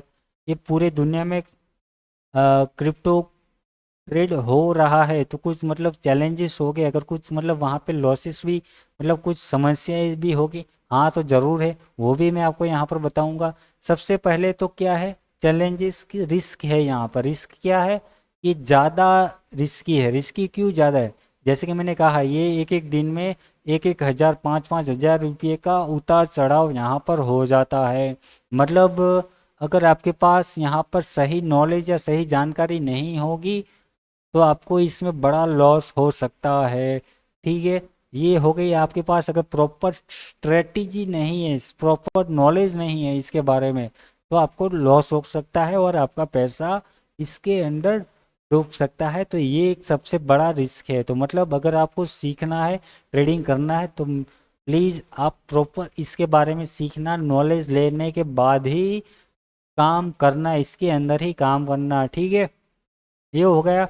ये पूरे दुनिया में क्रिप्टो ट्रेड हो रहा है, तो कुछ मतलब चैलेंजेस हो गए, अगर कुछ मतलब वहाँ पे लॉसेस भी मतलब कुछ समस्याएं भी होगी। हाँ तो ज़रूर है, वो भी मैं आपको यहाँ पर बताऊँगा। सबसे पहले तो क्या है चैलेंजेस की, रिस्क है यहाँ पर। रिस्क क्या है? ये ज़्यादा रिस्की है। रिस्की क्यों ज़्यादा है? जैसे कि मैंने कहा, ये एक एक दिन में 1-1 हज़ार 5-5 हज़ार रुपये का उतार चढ़ाव यहाँ पर हो जाता है। मतलब अगर आपके पास यहाँ पर सही नॉलेज या सही जानकारी नहीं होगी, तो आपको इसमें बड़ा लॉस हो सकता है। ठीक है, ये हो गई आपके पास अगर प्रॉपर स्ट्रेटजी नहीं है, प्रॉपर नॉलेज नहीं है इसके बारे में, तो आपको लॉस हो सकता है और आपका पैसा इसके अंदर डूब सकता है। तो ये एक सबसे बड़ा रिस्क है। तो मतलब अगर आपको सीखना है, ट्रेडिंग करना है, तो प्लीज़ आप प्रॉपर इसके बारे में सीखना, नॉलेज लेने के बाद ही काम करना, इसके अंदर ही काम करना। ठीक है, ये हो गया।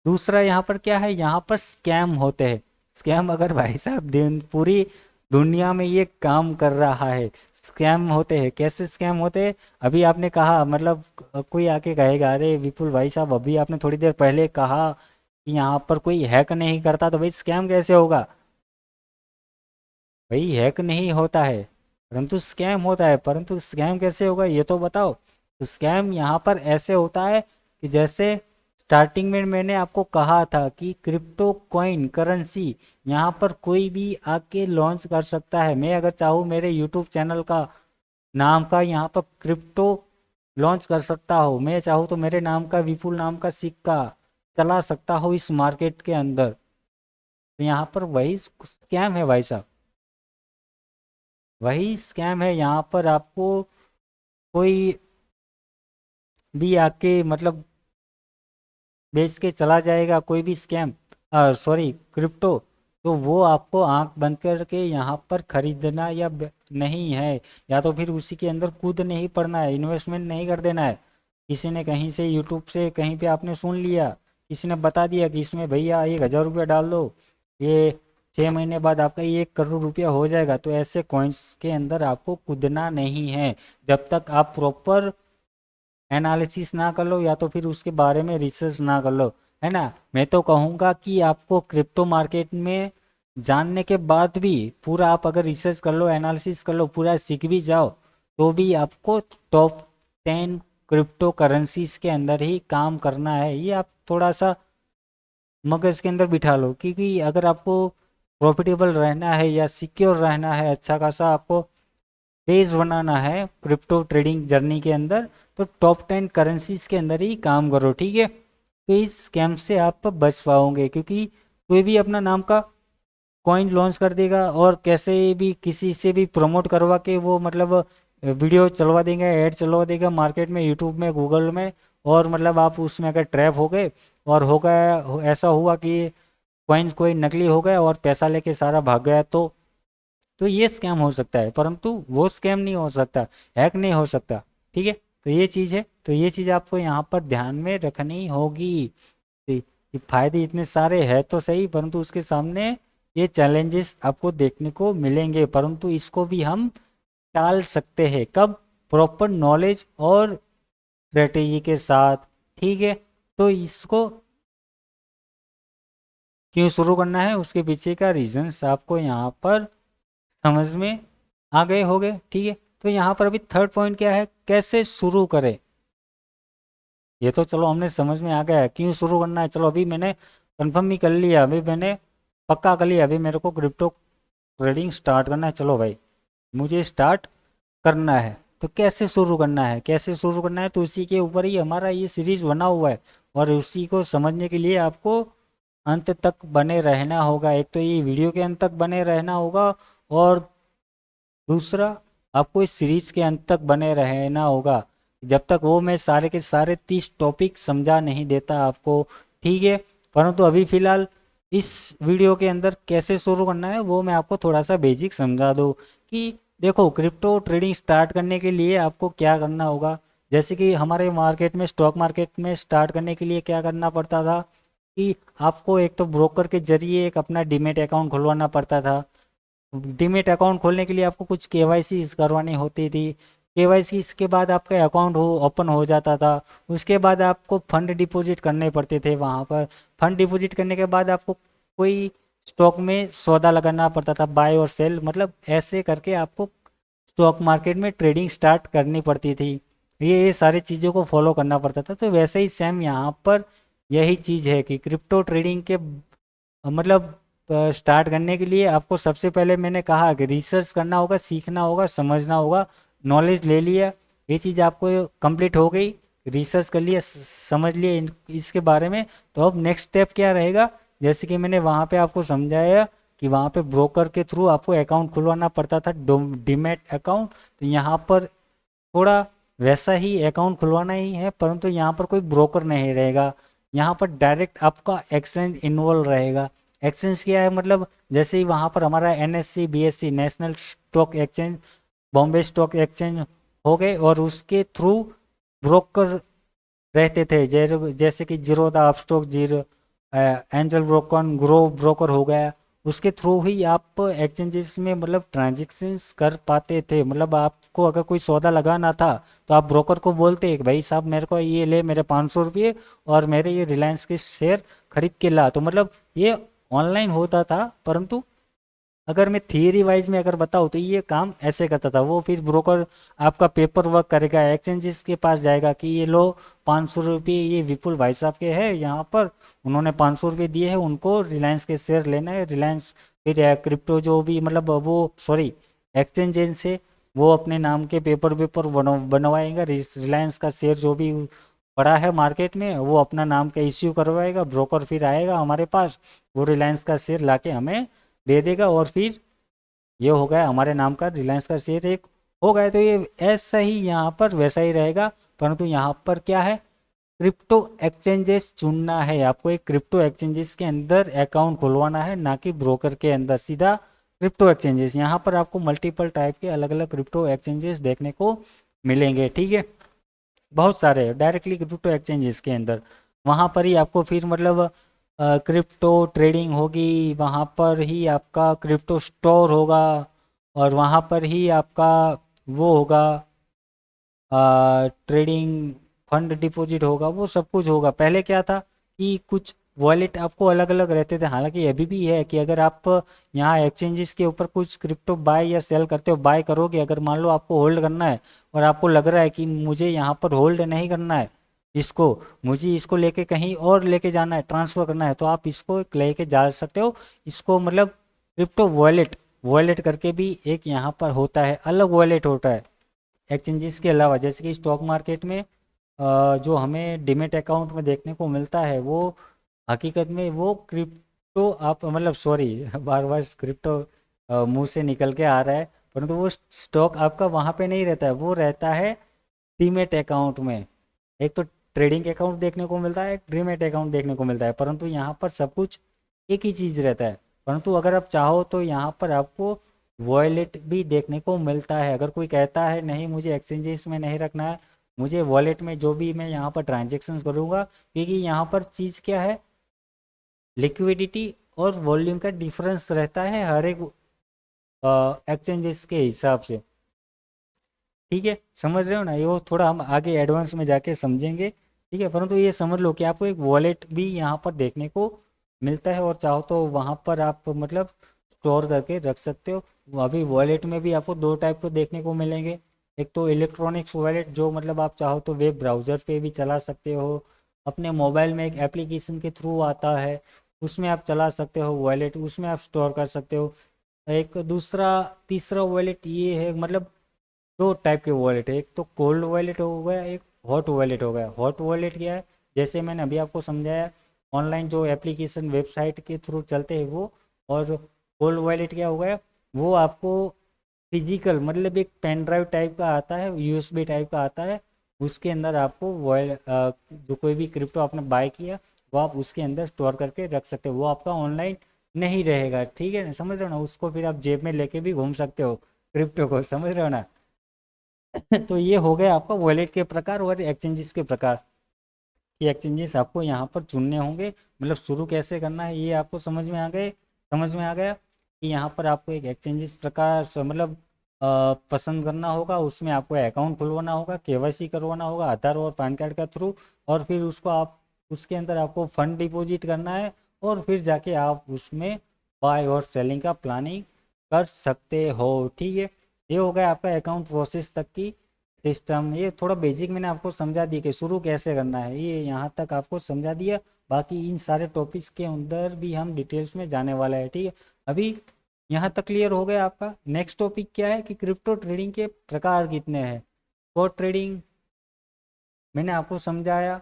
दूसरा यहाँ पर क्या है, यहाँ पर स्कैम होते हैं। स्कैम अगर भाई साहब दिन पूरी दुनिया में ये काम कर रहा है, स्कैम होते हैं। कैसे स्कैम होते हैं? अभी आपने कहा मतलब कोई आके कहेगा, अरे विपुल भाई साहब अभी आपने थोड़ी देर पहले कहा कि यहाँ पर कोई हैक नहीं करता, तो भाई स्कैम कैसे होगा? भाई हैक नहीं होता है, परंतु स्कैम होता है। परंतु स्कैम कैसे होगा ये तो बताओ। तो स्कैम यहाँ पर ऐसे होता है कि जैसे स्टार्टिंग में मैंने आपको कहा था कि क्रिप्टो कॉइन करेंसी यहाँ पर कोई भी आके लॉन्च कर सकता है। मैं अगर चाहूँ मेरे यूट्यूब चैनल का नाम का यहाँ पर क्रिप्टो लॉन्च कर सकता हूँ। मैं चाहूँ तो मेरे नाम का विपुल नाम का सिक्का चला सकता हूँ इस मार्केट के अंदर। तो यहाँ पर वही स्कैम है भाई साहब। वही स्कैम है। यहाँ पर आपको कोई भी आके मतलब बेच के चला जाएगा, कोई भी स्कैम सॉरी क्रिप्टो, तो वो आपको आंख बंद करके यहाँ पर खरीदना या नहीं है, या तो फिर उसी के अंदर कूद नहीं पड़ना है, इन्वेस्टमेंट नहीं कर देना है। किसी ने कहीं से यूट्यूब से कहीं पे आपने सुन लिया, किसी ने बता दिया कि इसमें भैया 1,000 रुपया डाल दो, ये 6 महीने बाद आपका ये 1 करोड़ रुपया हो जाएगा, तो ऐसे कॉइन्स के अंदर आपको कूदना नहीं है जब तक आप प्रॉपर एनालिसिस ना कर लो या तो फिर उसके बारे में रिसर्च ना कर लो, है ना। मैं तो कहूँगा कि आपको क्रिप्टो मार्केट में जानने के बाद भी पूरा आप अगर रिसर्च कर लो, एनालिसिस कर लो, पूरा सीख भी जाओ, तो भी आपको टॉप 10 क्रिप्टो करेंसीज के अंदर ही काम करना है। ये आप थोड़ा सा मगज के अंदर बिठा लो, क्योंकि अगर आपको प्रॉफिटेबल रहना है या सिक्योर रहना है, अच्छा खासा आपको पेज बनाना है क्रिप्टो ट्रेडिंग जर्नी के अंदर, तो टॉप 10 करेंसीज के अंदर ही काम करो, ठीक है। तो इस स्कैम से आप बच पाओगे, क्योंकि कोई भी अपना नाम का कॉइन लॉन्च कर देगा और कैसे भी किसी से भी प्रमोट करवा के वो मतलब वीडियो चलवा देंगे, ऐड चलवा देगा मार्केट में, यूट्यूब में, गूगल में, और मतलब आप उसमें अगर ट्रैप हो गए और हो गया ऐसा हुआ कि कॉइन कोई नकली हो गया और पैसा लेके सारा भाग गया, तो ये स्कैम हो सकता है, परंतु वो स्कैम नहीं हो सकता, हैक नहीं हो सकता, ठीक है। तो ये चीज़ है, तो ये चीज़ आपको यहाँ पर ध्यान में रखनी होगी। कि फायदे इतने सारे हैं तो सही, परंतु उसके सामने ये चैलेंजेस आपको देखने को मिलेंगे, परंतु इसको भी हम टाल सकते हैं। कब? प्रॉपर नॉलेज और स्ट्रेटेजी के साथ, ठीक है। तो इसको क्यों शुरू करना है, उसके पीछे का रीजंस आपको यहाँ पर समझ में आ गए होंगे, ठीक है। तो यहाँ पर अभी थर्ड पॉइंट क्या है, कैसे शुरू करें। ये तो चलो हमने समझ में आ गया है क्यों शुरू करना है, चलो अभी मैंने कंफर्म भी कर लिया, अभी मैंने पक्का कर लिया, अभी मेरे को क्रिप्टो ट्रेडिंग स्टार्ट करना है, चलो भाई मुझे स्टार्ट करना है। तो कैसे शुरू करना है, कैसे शुरू करना है, तो उसी के ऊपर ही हमारा ये सीरीज बना हुआ है, और उसी को समझने के लिए आपको अंत तक बने रहना होगा। एक तो ये वीडियो के अंत तक बने रहना होगा, और दूसरा आपको इस सीरीज के अंत तक बने रहना होगा, जब तक वो मैं सारे के सारे 30 टॉपिक समझा नहीं देता आपको, ठीक है। परंतु अभी फिलहाल इस वीडियो के अंदर कैसे शुरू करना है वो मैं आपको थोड़ा सा बेसिक समझा दूँ। कि देखो, क्रिप्टो ट्रेडिंग स्टार्ट करने के लिए आपको क्या करना होगा। जैसे कि हमारे मार्केट में, स्टॉक मार्केट में स्टार्ट करने के लिए क्या करना पड़ता था, कि आपको एक तो ब्रोकर के जरिए एक अपना डीमेट अकाउंट खुलवाना पड़ता था। डीमेट अकाउंट खोलने के लिए आपको कुछ केवाईसी करवानी होती थी। केवाईसी के बाद आपका अकाउंट हो ओपन हो जाता था। उसके बाद आपको फंड डिपॉजिट करने पड़ते थे वहाँ पर। फंड डिपॉजिट करने के बाद आपको कोई स्टॉक में सौदा लगाना पड़ता था, बाय और सेल, मतलब ऐसे करके आपको स्टॉक मार्केट में ट्रेडिंग स्टार्ट करनी पड़ती थी। ये सारी चीज़ों को फॉलो करना पड़ता था। तो वैसे ही सेम यहाँ पर यही चीज़ है कि क्रिप्टो ट्रेडिंग के मतलब स्टार्ट करने के लिए आपको सबसे पहले मैंने कहा कि रिसर्च करना होगा, सीखना होगा, समझना होगा। नॉलेज ले लिया, ये चीज़ आपको कंप्लीट हो गई, रिसर्च कर लिया, समझ लिया इसके बारे में। तो अब नेक्स्ट स्टेप क्या रहेगा, जैसे कि मैंने वहाँ पे आपको समझाया कि वहाँ पे ब्रोकर के थ्रू आपको अकाउंट खुलवाना पड़ता था, डीमैट अकाउंट। तो यहाँ पर थोड़ा वैसा ही अकाउंट खुलवाना ही है, परंतु यहाँ पर कोई ब्रोकर नहीं रहेगा। यहाँ पर डायरेक्ट आपका एक्सचेंज इन्वॉल्व रहेगा। एक्सचेंज क्या है, मतलब जैसे ही वहाँ पर हमारा NSC BSc national stock exchange, Bombay stock exchange हो गए, और उसके थ्रू ब्रोकर रहते थे, जैसे कि Zerodha Upstox, zero angel broker, grow broker हो गया। उसके थ्रू ही आप एक्सचेंजेस में मतलब ट्रांजेक्शन्स कर पाते थे। मतलब आपको अगर कोई सौदा लगाना था तो आप ब्रोकर को बोलते कि भाई साहब मेरे को ये ले, मेरे 500 रुपये, और मेरे ये रिलायंस के शेयर खरीद के ला। तो मतलब ये ऑनलाइन होता था, परंतु अगर मैं थियरी वाइज में अगर बताऊँ तो ये काम ऐसे करता था। वो फिर ब्रोकर आपका पेपर वर्क करेगा, एक्सचेंजेस के पास जाएगा कि ये लो 500 रुपये, ये विपुल भाई साहब के हैं यहाँ पर, उन्होंने 500 रुपये दिए हैं, उनको रिलायंस के शेयर लेना है। रिलायंस फिर क्रिप्टो जो भी मतलब वो सॉरी एक्सचेंज से वो अपने नाम के पेपर पेपर बनवाएगा। रिलायंस का शेयर जो भी पड़ा है मार्केट में वो अपना नाम का इश्यू करवाएगा, ब्रोकर फिर आएगा हमारे पास, वो रिलायंस का शेयर लाके हमें दे देगा, और फिर ये हो गया हमारे नाम का रिलायंस का शेयर एक हो गया, तो ये ऐसा ही यहाँ पर वैसा ही रहेगा। परंतु यहाँ पर क्या है, क्रिप्टो एक्सचेंजेस चुनना है आपको, एक क्रिप्टो एक्सचेंजेस के अंदर अकाउंट खुलवाना है, ना कि ब्रोकर के अंदर सीधा क्रिप्टो एक्सचेंजेस। यहाँ पर आपको मल्टीपल टाइप के अलग अलग क्रिप्टो एक्सचेंजेस देखने को मिलेंगे, ठीक है, बहुत सारे डायरेक्टली क्रिप्टो एक्सचेंजेस के अंदर। वहाँ पर ही आपको फिर मतलब क्रिप्टो ट्रेडिंग होगी, वहाँ पर ही आपका क्रिप्टो स्टोर होगा, और वहाँ पर ही आपका वो होगा ट्रेडिंग फंड डिपॉजिट होगा, वो सब कुछ होगा। पहले क्या था कि कुछ वॉलेट आपको अलग अलग रहते थे, हालांकि अभी भी है कि अगर आप यहाँ एक्सचेंजेस के ऊपर कुछ क्रिप्टो बाय या सेल करते हो, बाय करोगे, अगर मान लो आपको होल्ड करना है और आपको लग रहा है कि मुझे यहाँ पर होल्ड नहीं करना है इसको, मुझे इसको लेके कहीं और लेके जाना है, ट्रांसफ़र करना है, तो आप इसको लेके जा सकते हो। इसको मतलब क्रिप्टो वॉलेट वॉलेट करके भी एक यहाँ पर होता है, अलग वॉलेट होता है एक्सचेंजेस के अलावा। जैसे कि स्टॉक मार्केट में जो हमें डिमेट अकाउंट में देखने को मिलता है, वो हकीकत में वो क्रिप्टो आप मतलब सॉरी बार बार क्रिप्टो मुंह से निकल के आ रहा है, परंतु वो स्टॉक आपका वहाँ पे नहीं रहता है, वो रहता है डीमेट अकाउंट में। एक तो ट्रेडिंग अकाउंट देखने को मिलता है, एक डीमेट अकाउंट देखने को मिलता है, परंतु यहाँ पर सब कुछ एक ही चीज़ रहता है। परंतु अगर आप चाहो तो यहाँ पर आपको वॉलेट भी देखने को मिलता है। अगर कोई कहता है नहीं मुझे एक्सचेंजेस में नहीं रखना है, मुझे वॉलेट में जो भी मैं यहाँ पर ट्रांजेक्शन करूँगा, क्योंकि यहाँ पर चीज़ क्या है, लिक्विडिटी और वॉल्यूम का डिफरेंस रहता है हर एक एक्सचेंजेस के हिसाब से, ठीक है, समझ रहे हो ना। ये वो थोड़ा हम आगे एडवांस में जाके समझेंगे, ठीक है, परंतु ये समझ लो कि आपको एक वॉलेट भी यहाँ पर देखने को मिलता है, और चाहो तो वहाँ पर आप मतलब स्टोर करके रख सकते हो। अभी वॉलेट में भी आपको दो टाइप के देखने को मिलेंगे। एक तो इलेक्ट्रॉनिक्स वॉलेट, जो मतलब आप चाहो तो वेब ब्राउज़र पे भी चला सकते हो, अपने मोबाइल में एक एप्लीकेशन के थ्रू आता है, उसमें आप चला सकते हो वॉलेट, उसमें आप स्टोर कर सकते हो। एक दूसरा तीसरा वॉलेट ये है, मतलब दो टाइप के वॉलेट है, एक तो कोल्ड वॉलेट हो गया, एक हॉट वॉलेट हो गया। हॉट वॉलेट क्या है, जैसे मैंने अभी आपको समझाया, ऑनलाइन जो एप्लीकेशन वेबसाइट के थ्रू चलते हैं वो। और कोल्ड वॉलेट क्या हो गया, वो आपको फिजिकल मतलब एक पेन ड्राइव टाइप का आता है, यूएसबी टाइप का आता है, उसके अंदर आपको जो कोई भी क्रिप्टो आपने बाय किया वो आप उसके अंदर स्टोर करके रख सकते हो, वो आपका ऑनलाइन नहीं रहेगा, ठीक है ना, समझ रहे हो ना। उसको फिर आप जेब में लेके भी घूम सकते हो क्रिप्टो को, समझ रहे हो ना। तो ये हो गया आपका वॉलेट के प्रकार और एक्सचेंजेस के प्रकार। ये एक्सचेंजेस आपको यहाँ पर चुनने होंगे, मतलब शुरू कैसे करना है ये आपको समझ में आ गया कि यहाँ पर आपको एक एक्सचेंजेस प्रकार मतलब पसंद करना होगा, उसमें आपको अकाउंट खुलवाना होगा, केवाईसी करवाना होगा आधार और पैन कार्ड का थ्रू, और फिर उसको आप उसके अंदर आपको फंड डिपॉजिट करना है, और फिर जाके आप उसमें बाय और सेलिंग का प्लानिंग कर सकते हो, ठीक है। ये हो गया आपका अकाउंट प्रोसेस तक की सिस्टम। ये थोड़ा बेसिक मैंने आपको समझा दिया कि शुरू कैसे करना है, ये यहाँ तक आपको समझा दिया। बाकी इन सारे टॉपिक्स के अंदर भी हम डिटेल्स में जाने वाला है, ठीक है। अभी यहाँ तक क्लियर हो गया आपका। नेक्स्ट टॉपिक क्या है कि क्रिप्टो ट्रेडिंग के प्रकार कितने हैं। स्पॉट ट्रेडिंग मैंने आपको समझाया,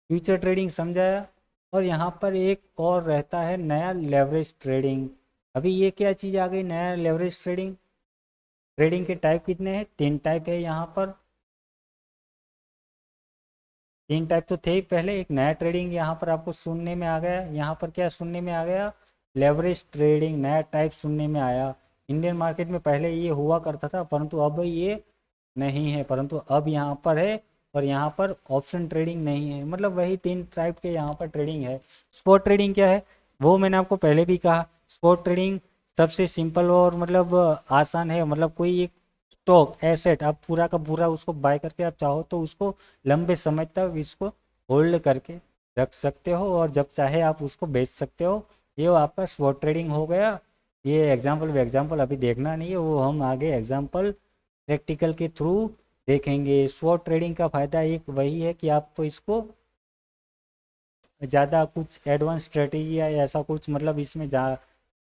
फ्यूचर ट्रेडिंग समझाया, और यहाँ पर एक और रहता है नया लेवरेज ट्रेडिंग। अभी ये क्या चीज़ आ गई, नया लेवरेज ट्रेडिंग। ट्रेडिंग के टाइप कितने हैं, तीन टाइप है यहाँ पर। तीन टाइप तो थे पहले, एक नया ट्रेडिंग यहाँ पर आपको सुनने में आ गया। यहाँ पर क्या सुनने में आ गया, लेवरेज ट्रेडिंग नया टाइप सुनने में आया। इंडियन मार्केट में पहले ये हुआ करता था, परंतु अब ये नहीं है, परंतु अब यहाँ पर है। और यहाँ पर ऑप्शन ट्रेडिंग नहीं है, मतलब वही तीन टाइप के यहाँ पर ट्रेडिंग है। स्पॉट ट्रेडिंग क्या है, वो मैंने आपको पहले भी कहा। स्पॉट ट्रेडिंग सबसे सिंपल और मतलब आसान है, मतलब कोई एक स्टॉक एसेट आप पूरा का पूरा उसको बाय करके आप चाहो तो उसको लंबे समय तक इसको होल्ड करके रख सकते हो, और जब चाहे आप उसको बेच सकते हो। ये आपका स्पॉट ट्रेडिंग हो गया। ये एग्जाम्पल अभी देखना नहीं है, वो हम आगे एग्जाम्पल प्रैक्टिकल के थ्रू देखेंगे। स्पॉट ट्रेडिंग का फ़ायदा एक वही है कि आप तो इसको ज़्यादा कुछ एडवांस स्ट्रेटेजी या ऐसा कुछ मतलब इसमें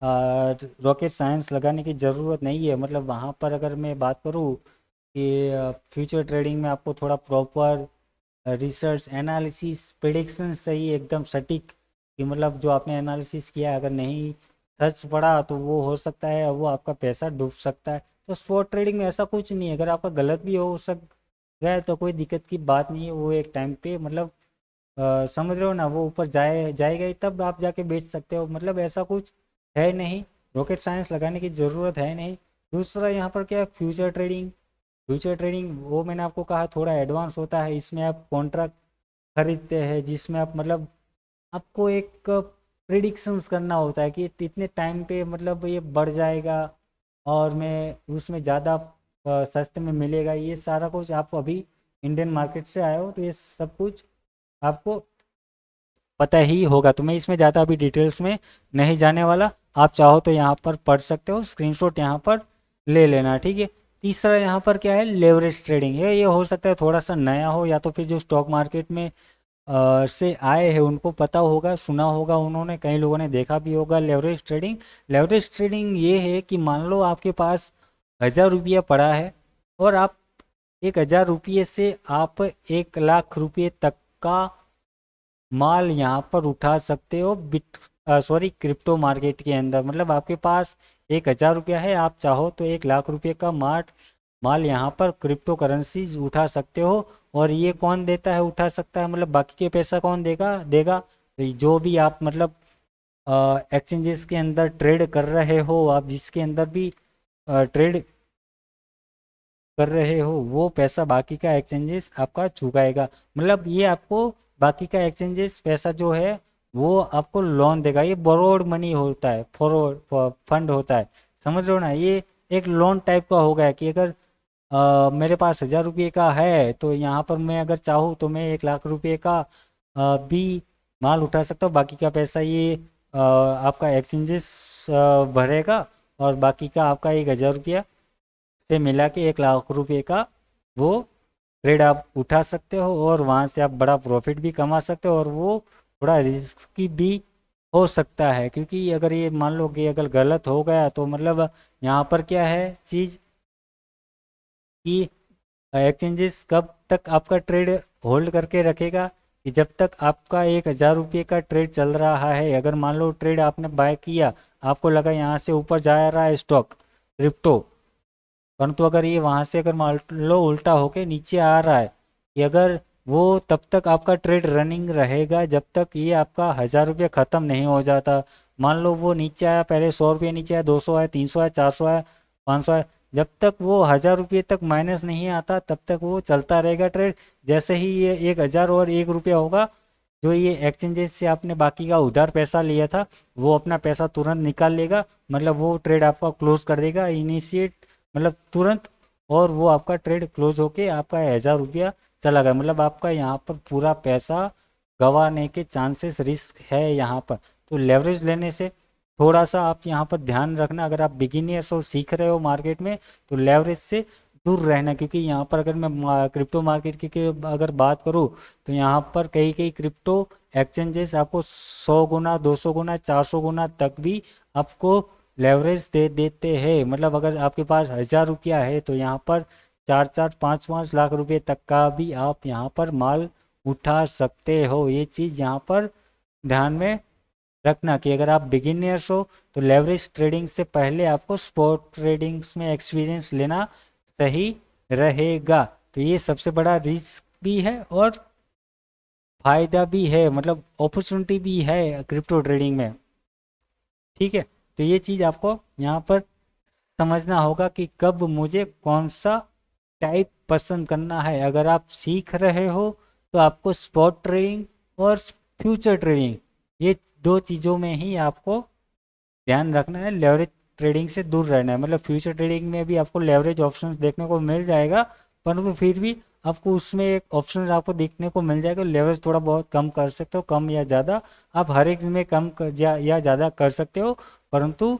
रॉकेट साइंस लगाने की ज़रूरत नहीं है। मतलब वहाँ पर अगर मैं बात करूँ कि फ्यूचर ट्रेडिंग में आपको थोड़ा प्रॉपर रिसर्च एनालिसिस प्रिडिक्शन सही एकदम सटीक, कि मतलब जो आपने एनालिसिस किया अगर नहीं सच पड़ा तो वो हो सकता है वो आपका पैसा डूब सकता है। तो स्पॉट ट्रेडिंग में ऐसा कुछ नहीं है, अगर आपका गलत भी हो सक गया तो कोई दिक्कत की बात नहीं है। वो एक टाइम पे मतलब समझ रहे हो ना, वो ऊपर जाएगा ही तब आप जाके बेच सकते हो, मतलब ऐसा कुछ है नहीं, रॉकेट साइंस लगाने की ज़रूरत है नहीं। दूसरा यहाँ पर क्या है, फ्यूचर ट्रेडिंग। फ्यूचर ट्रेडिंग वो मैंने आपको कहा थोड़ा एडवांस होता है, इसमें आप कॉन्ट्रैक्ट खरीदते हैं जिसमें आप मतलब आपको एक प्रिडिक्शंस करना होता है कि इतने टाइम पे मतलब ये बढ़ जाएगा और मैं उसमें ज़्यादा सस्ते में मिलेगा। ये सारा कुछ आप अभी इंडियन मार्केट से आए हो तो ये सब कुछ आपको पता ही होगा, तो मैं इसमें ज़्यादा अभी डिटेल्स में नहीं जाने वाला। आप चाहो तो यहाँ पर पढ़ सकते हो, स्क्रीनशॉट यहाँ पर ले लेना, ठीक है। तीसरा यहाँ पर क्या है, लेवरेज ट्रेडिंग है। ये हो सकता है थोड़ा सा नया हो, या तो फिर जो स्टॉक मार्केट में से आए हैं उनको पता होगा, सुना होगा उन्होंने, कई लोगों ने देखा भी होगा लेवरेज ट्रेडिंग। लेवरेज ट्रेडिंग ये है कि मान लो आपके पास 1,000 रुपया पड़ा है और आप 1,000 रुपये से आप 1,00,000 रुपये तक का माल यहाँ पर उठा सकते हो बिट सॉरी क्रिप्टो मार्केट के अंदर। मतलब आपके पास 1,000 रुपया है, आप चाहो तो 1,00,000 रुपये का माल यहाँ पर क्रिप्टो करेंसीज उठा सकते हो। और ये कौन देता है, उठा सकता है, मतलब बाकी के पैसा कौन देगा देगा तो जो भी आप मतलब एक्सचेंजेस के अंदर ट्रेड कर रहे हो, आप जिसके अंदर भी ट्रेड कर रहे हो वो पैसा बाकी का एक्सचेंजेस आपका चुकाएगा। मतलब ये आपको बाकी का एक्सचेंजेस पैसा जो है वो आपको लोन देगा। ये बोरोड मनी होता है, फॉरवर्ड फंड होता है, समझ रहे हो ना। ये एक लोन टाइप का हो गया कि अगर मेरे पास 1,000 रुपये का है तो यहाँ पर मैं अगर चाहूँ तो मैं 1,00,000 रुपये का भी माल उठा सकता हूँ। बाकी का पैसा ये आपका एक्सचेंजेस भरेगा, और बाकी का आपका 1,000 रुपया से मिला के 1,00,000 रुपये का वो ट्रेड आप उठा सकते हो, और वहाँ से आप बड़ा प्रॉफिट भी कमा सकते हो। और वो थोड़ा रिस्की भी हो सकता है, क्योंकि अगर ये मान लो कि अगर गलत हो गया तो मतलब यहाँ पर क्या है चीज़ कि एक्सचेंजेस कब तक आपका ट्रेड होल्ड करके रखेगा, कि जब तक आपका 1,000 रुपये का ट्रेड चल रहा है। अगर मान लो ट्रेड आपने बाय किया, आपको लगा यहाँ से ऊपर जा रहा है स्टॉक क्रिप्टो, परंतु अगर ये वहाँ से अगर मान लो उल्टा होके नीचे आ रहा है, कि अगर वो तब तक आपका ट्रेड रनिंग रहेगा जब तक ये आपका 1,000 रुपये ख़त्म नहीं हो जाता। मान लो वो नीचे आया, पहले 100 रुपये नीचे आया, 200 आया, 300 आया, 400 आया, 500 आया, जब तक वो 1,000 रुपये तक माइनस नहीं आता तब तक वो चलता रहेगा ट्रेड। जैसे ही ये 1,000 और 1 रुपया होगा, जो ये एक्सचेंजेस से आपने बाकी का उधार पैसा लिया था वो अपना पैसा तुरंत निकाल लेगा, मतलब वो ट्रेड आपका क्लोज कर देगा इनिशिएट, मतलब तुरंत। और वो आपका ट्रेड क्लोज होके आपका 1,000 रुपया चला गया, मतलब आपका यहाँ पर पूरा पैसा गंवाने के चांसेस रिस्क है यहाँ पर। तो लेवरेज लेने से थोड़ा सा आप यहाँ पर ध्यान रखना, अगर आप बिगिनियर्स हो, सीख रहे हो मार्केट में, तो लेवरेज से दूर रहना। क्योंकि यहाँ पर अगर मैं क्रिप्टो मार्केट की अगर बात करूँ तो यहाँ पर कई कई क्रिप्टो एक्सचेंजेस आपको 100 गुना, 200 गुना, 400 गुना तक भी आपको लेवरेज दे देते हैं। मतलब अगर आपके पास 1,000 रुपया है तो यहाँ पर 4-4, 5-5 लाख रुपए तक का भी आप यहाँ पर माल उठा सकते हो। ये चीज़ यहाँ पर ध्यान में रखना कि अगर आप बिगिनर्स हो तो लेवरेज ट्रेडिंग से पहले आपको स्पॉट ट्रेडिंग्स में एक्सपीरियंस लेना सही रहेगा। तो ये सबसे बड़ा रिस्क भी है और फायदा भी है, मतलब अपॉर्चुनिटी भी है क्रिप्टो ट्रेडिंग में, ठीक है। तो ये चीज़ आपको यहाँ पर समझना होगा कि कब मुझे कौन सा टाइप पसंद करना है। अगर आप सीख रहे हो तो आपको स्पॉट ट्रेडिंग और फ्यूचर ट्रेडिंग, ये दो चीज़ों में ही आपको ध्यान रखना है, लेवरेज ट्रेडिंग से दूर रहना है। मतलब फ्यूचर ट्रेडिंग में भी आपको लेवरेज ऑप्शन देखने को मिल जाएगा, परंतु फिर भी आपको उसमें एक ऑप्शन आपको देखने को मिल जाएगा, लेवरेज थोड़ा बहुत कम कर सकते हो, कम या ज़्यादा आप हर एक में कम या ज़्यादा कर सकते हो। परंतु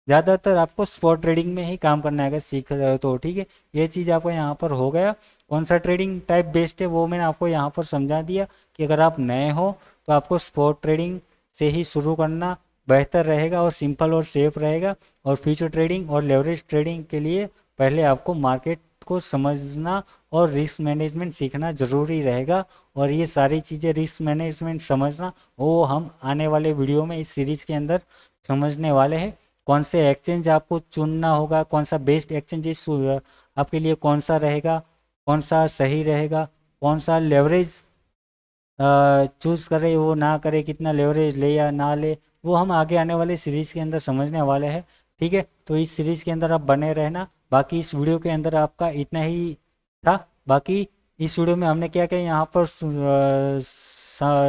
ज़्यादातर आपको स्पॉट ट्रेडिंग में ही काम करना है अगर सीख रहे हो तो, ठीक है। ये चीज़ आपको यहाँ पर हो गया। कौन सा ट्रेडिंग टाइप बेस्ड है वो मैंने आपको यहाँ पर समझा दिया, कि अगर आप नए हो तो आपको स्पॉट ट्रेडिंग से ही शुरू करना बेहतर रहेगा और सिंपल और सेफ रहेगा। और फ्यूचर ट्रेडिंग और लेवरेज ट्रेडिंग के लिए पहले आपको मार्केट को समझना और रिस्क मैनेजमेंट सीखना ज़रूरी रहेगा। और ये सारी चीज़ें रिस्क मैनेजमेंट समझना वो हम आने वाले वीडियो में इस सीरीज़ के अंदर समझने वाले हैं। कौन से एक्सचेंज आपको चुनना होगा, कौन सा बेस्ट एक्सचेंज इस आपके लिए कौन सा रहेगा, कौन सा सही रहेगा, कौन सा लेवरेज चूज़ करे वो ना करे, कितना लेवरेज ले या ना ले, वो हम आगे आने वाले सीरीज़ के अंदर समझने वाले हैं। ठीक है, तो इस सीरीज़ के अंदर आप बने रहना। बाकी इस वीडियो के अंदर आपका इतना ही था। बाकी इस वीडियो में हमने क्या क्या यहाँ पर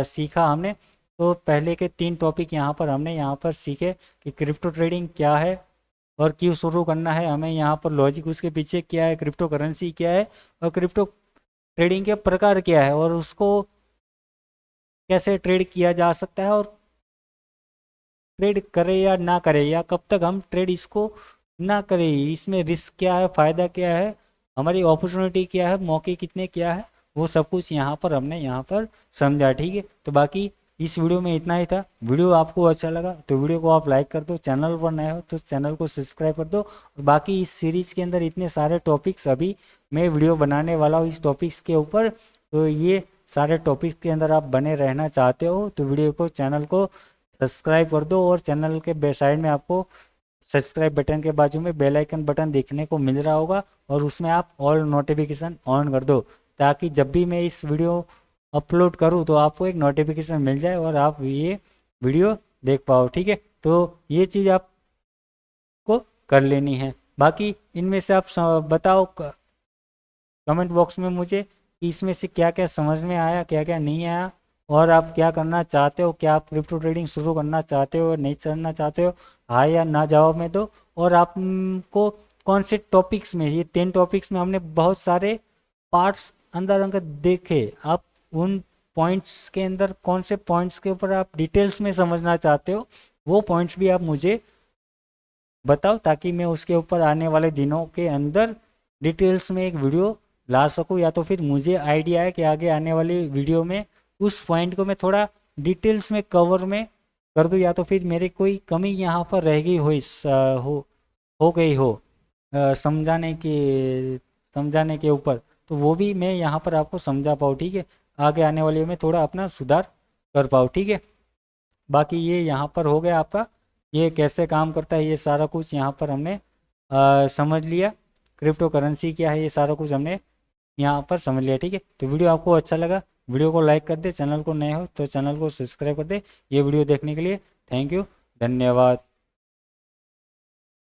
सीखा हमने, तो पहले के 3 टॉपिक यहाँ पर हमने यहाँ पर सीखे कि क्रिप्टो ट्रेडिंग क्या है और क्यों शुरू करना है हमें, यहाँ पर लॉजिक उसके पीछे क्या है, क्रिप्टो करेंसी क्या है और क्रिप्टो ट्रेडिंग के प्रकार क्या है और उसको कैसे ट्रेड किया जा सकता है और ट्रेड करे या ना करे या कब तक हम ट्रेड इसको ना करें, इसमें रिस्क क्या है, फ़ायदा क्या है, हमारी अपॉर्चुनिटी क्या है, मौके कितने क्या है, वो सब कुछ यहाँ पर हमने यहाँ पर समझा। ठीक है, तो बाकी इस वीडियो में इतना ही था। वीडियो आपको अच्छा लगा तो वीडियो को आप लाइक कर दो, चैनल पर नए हो तो चैनल को सब्सक्राइब कर दो। और बाकी इस सीरीज़ के अंदर इतने सारे टॉपिक्स अभी मैं वीडियो बनाने वाला हूँ इस टॉपिक्स के ऊपर, तो ये सारे टॉपिक के अंदर आप बने रहना चाहते हो तो वीडियो को चैनल को सब्सक्राइब कर दो। और चैनल के साइड में आपको सब्सक्राइब बटन के बाजू में बेल आइकन बटन देखने को मिल रहा होगा और उसमें आप ऑल नोटिफिकेशन ऑन कर दो, ताकि जब भी मैं इस वीडियो अपलोड करूं तो आपको एक नोटिफिकेशन मिल जाए और आप ये वीडियो देख पाओ। ठीक है, तो ये चीज़ आपको कर लेनी है। बाकी इनमें से आप बताओ कमेंट बॉक्स में मुझे कि इसमें से क्या क्या समझ में आया, क्या क्या नहीं आया, और आप क्या करना चाहते हो, क्या आप क्रिप्टो ट्रेडिंग शुरू करना चाहते हो नहीं करना चाहते हो, हाँ या ना जवाब में दो। और आपको कौन से टॉपिक्स में, ये 3 टॉपिक्स में हमने बहुत सारे पार्ट्स अंदर अंदर देखे, आप उन पॉइंट्स के अंदर कौन से पॉइंट्स के ऊपर आप डिटेल्स में समझना चाहते हो वो पॉइंट्स भी आप मुझे बताओ, ताकि मैं उसके ऊपर आने वाले दिनों के अंदर डिटेल्स में एक वीडियो ला सकूं, या तो फिर मुझे आइडिया है कि आगे आने वाली वीडियो में उस पॉइंट को मैं थोड़ा डिटेल्स में कवर में कर दूं, या तो फिर मेरे कोई कमी यहाँ पर रह गई हो गई हो समझाने के ऊपर, तो वो भी मैं यहाँ पर आपको समझा पाऊँ। ठीक है, आगे आने वाले में थोड़ा अपना सुधार कर पाऊँ। ठीक है, बाकी ये यहाँ पर हो गया आपका, ये कैसे काम करता है ये सारा कुछ यहाँ पर हमने समझ लिया, क्रिप्टो करेंसी क्या है ये सारा कुछ हमने यहाँ पर समझ लिया। ठीक है, तो वीडियो आपको अच्छा लगा वीडियो को लाइक कर दे, चैनल को नए हो तो चैनल को सब्सक्राइब कर दे। ये वीडियो देखने के लिए थैंक यू, धन्यवाद।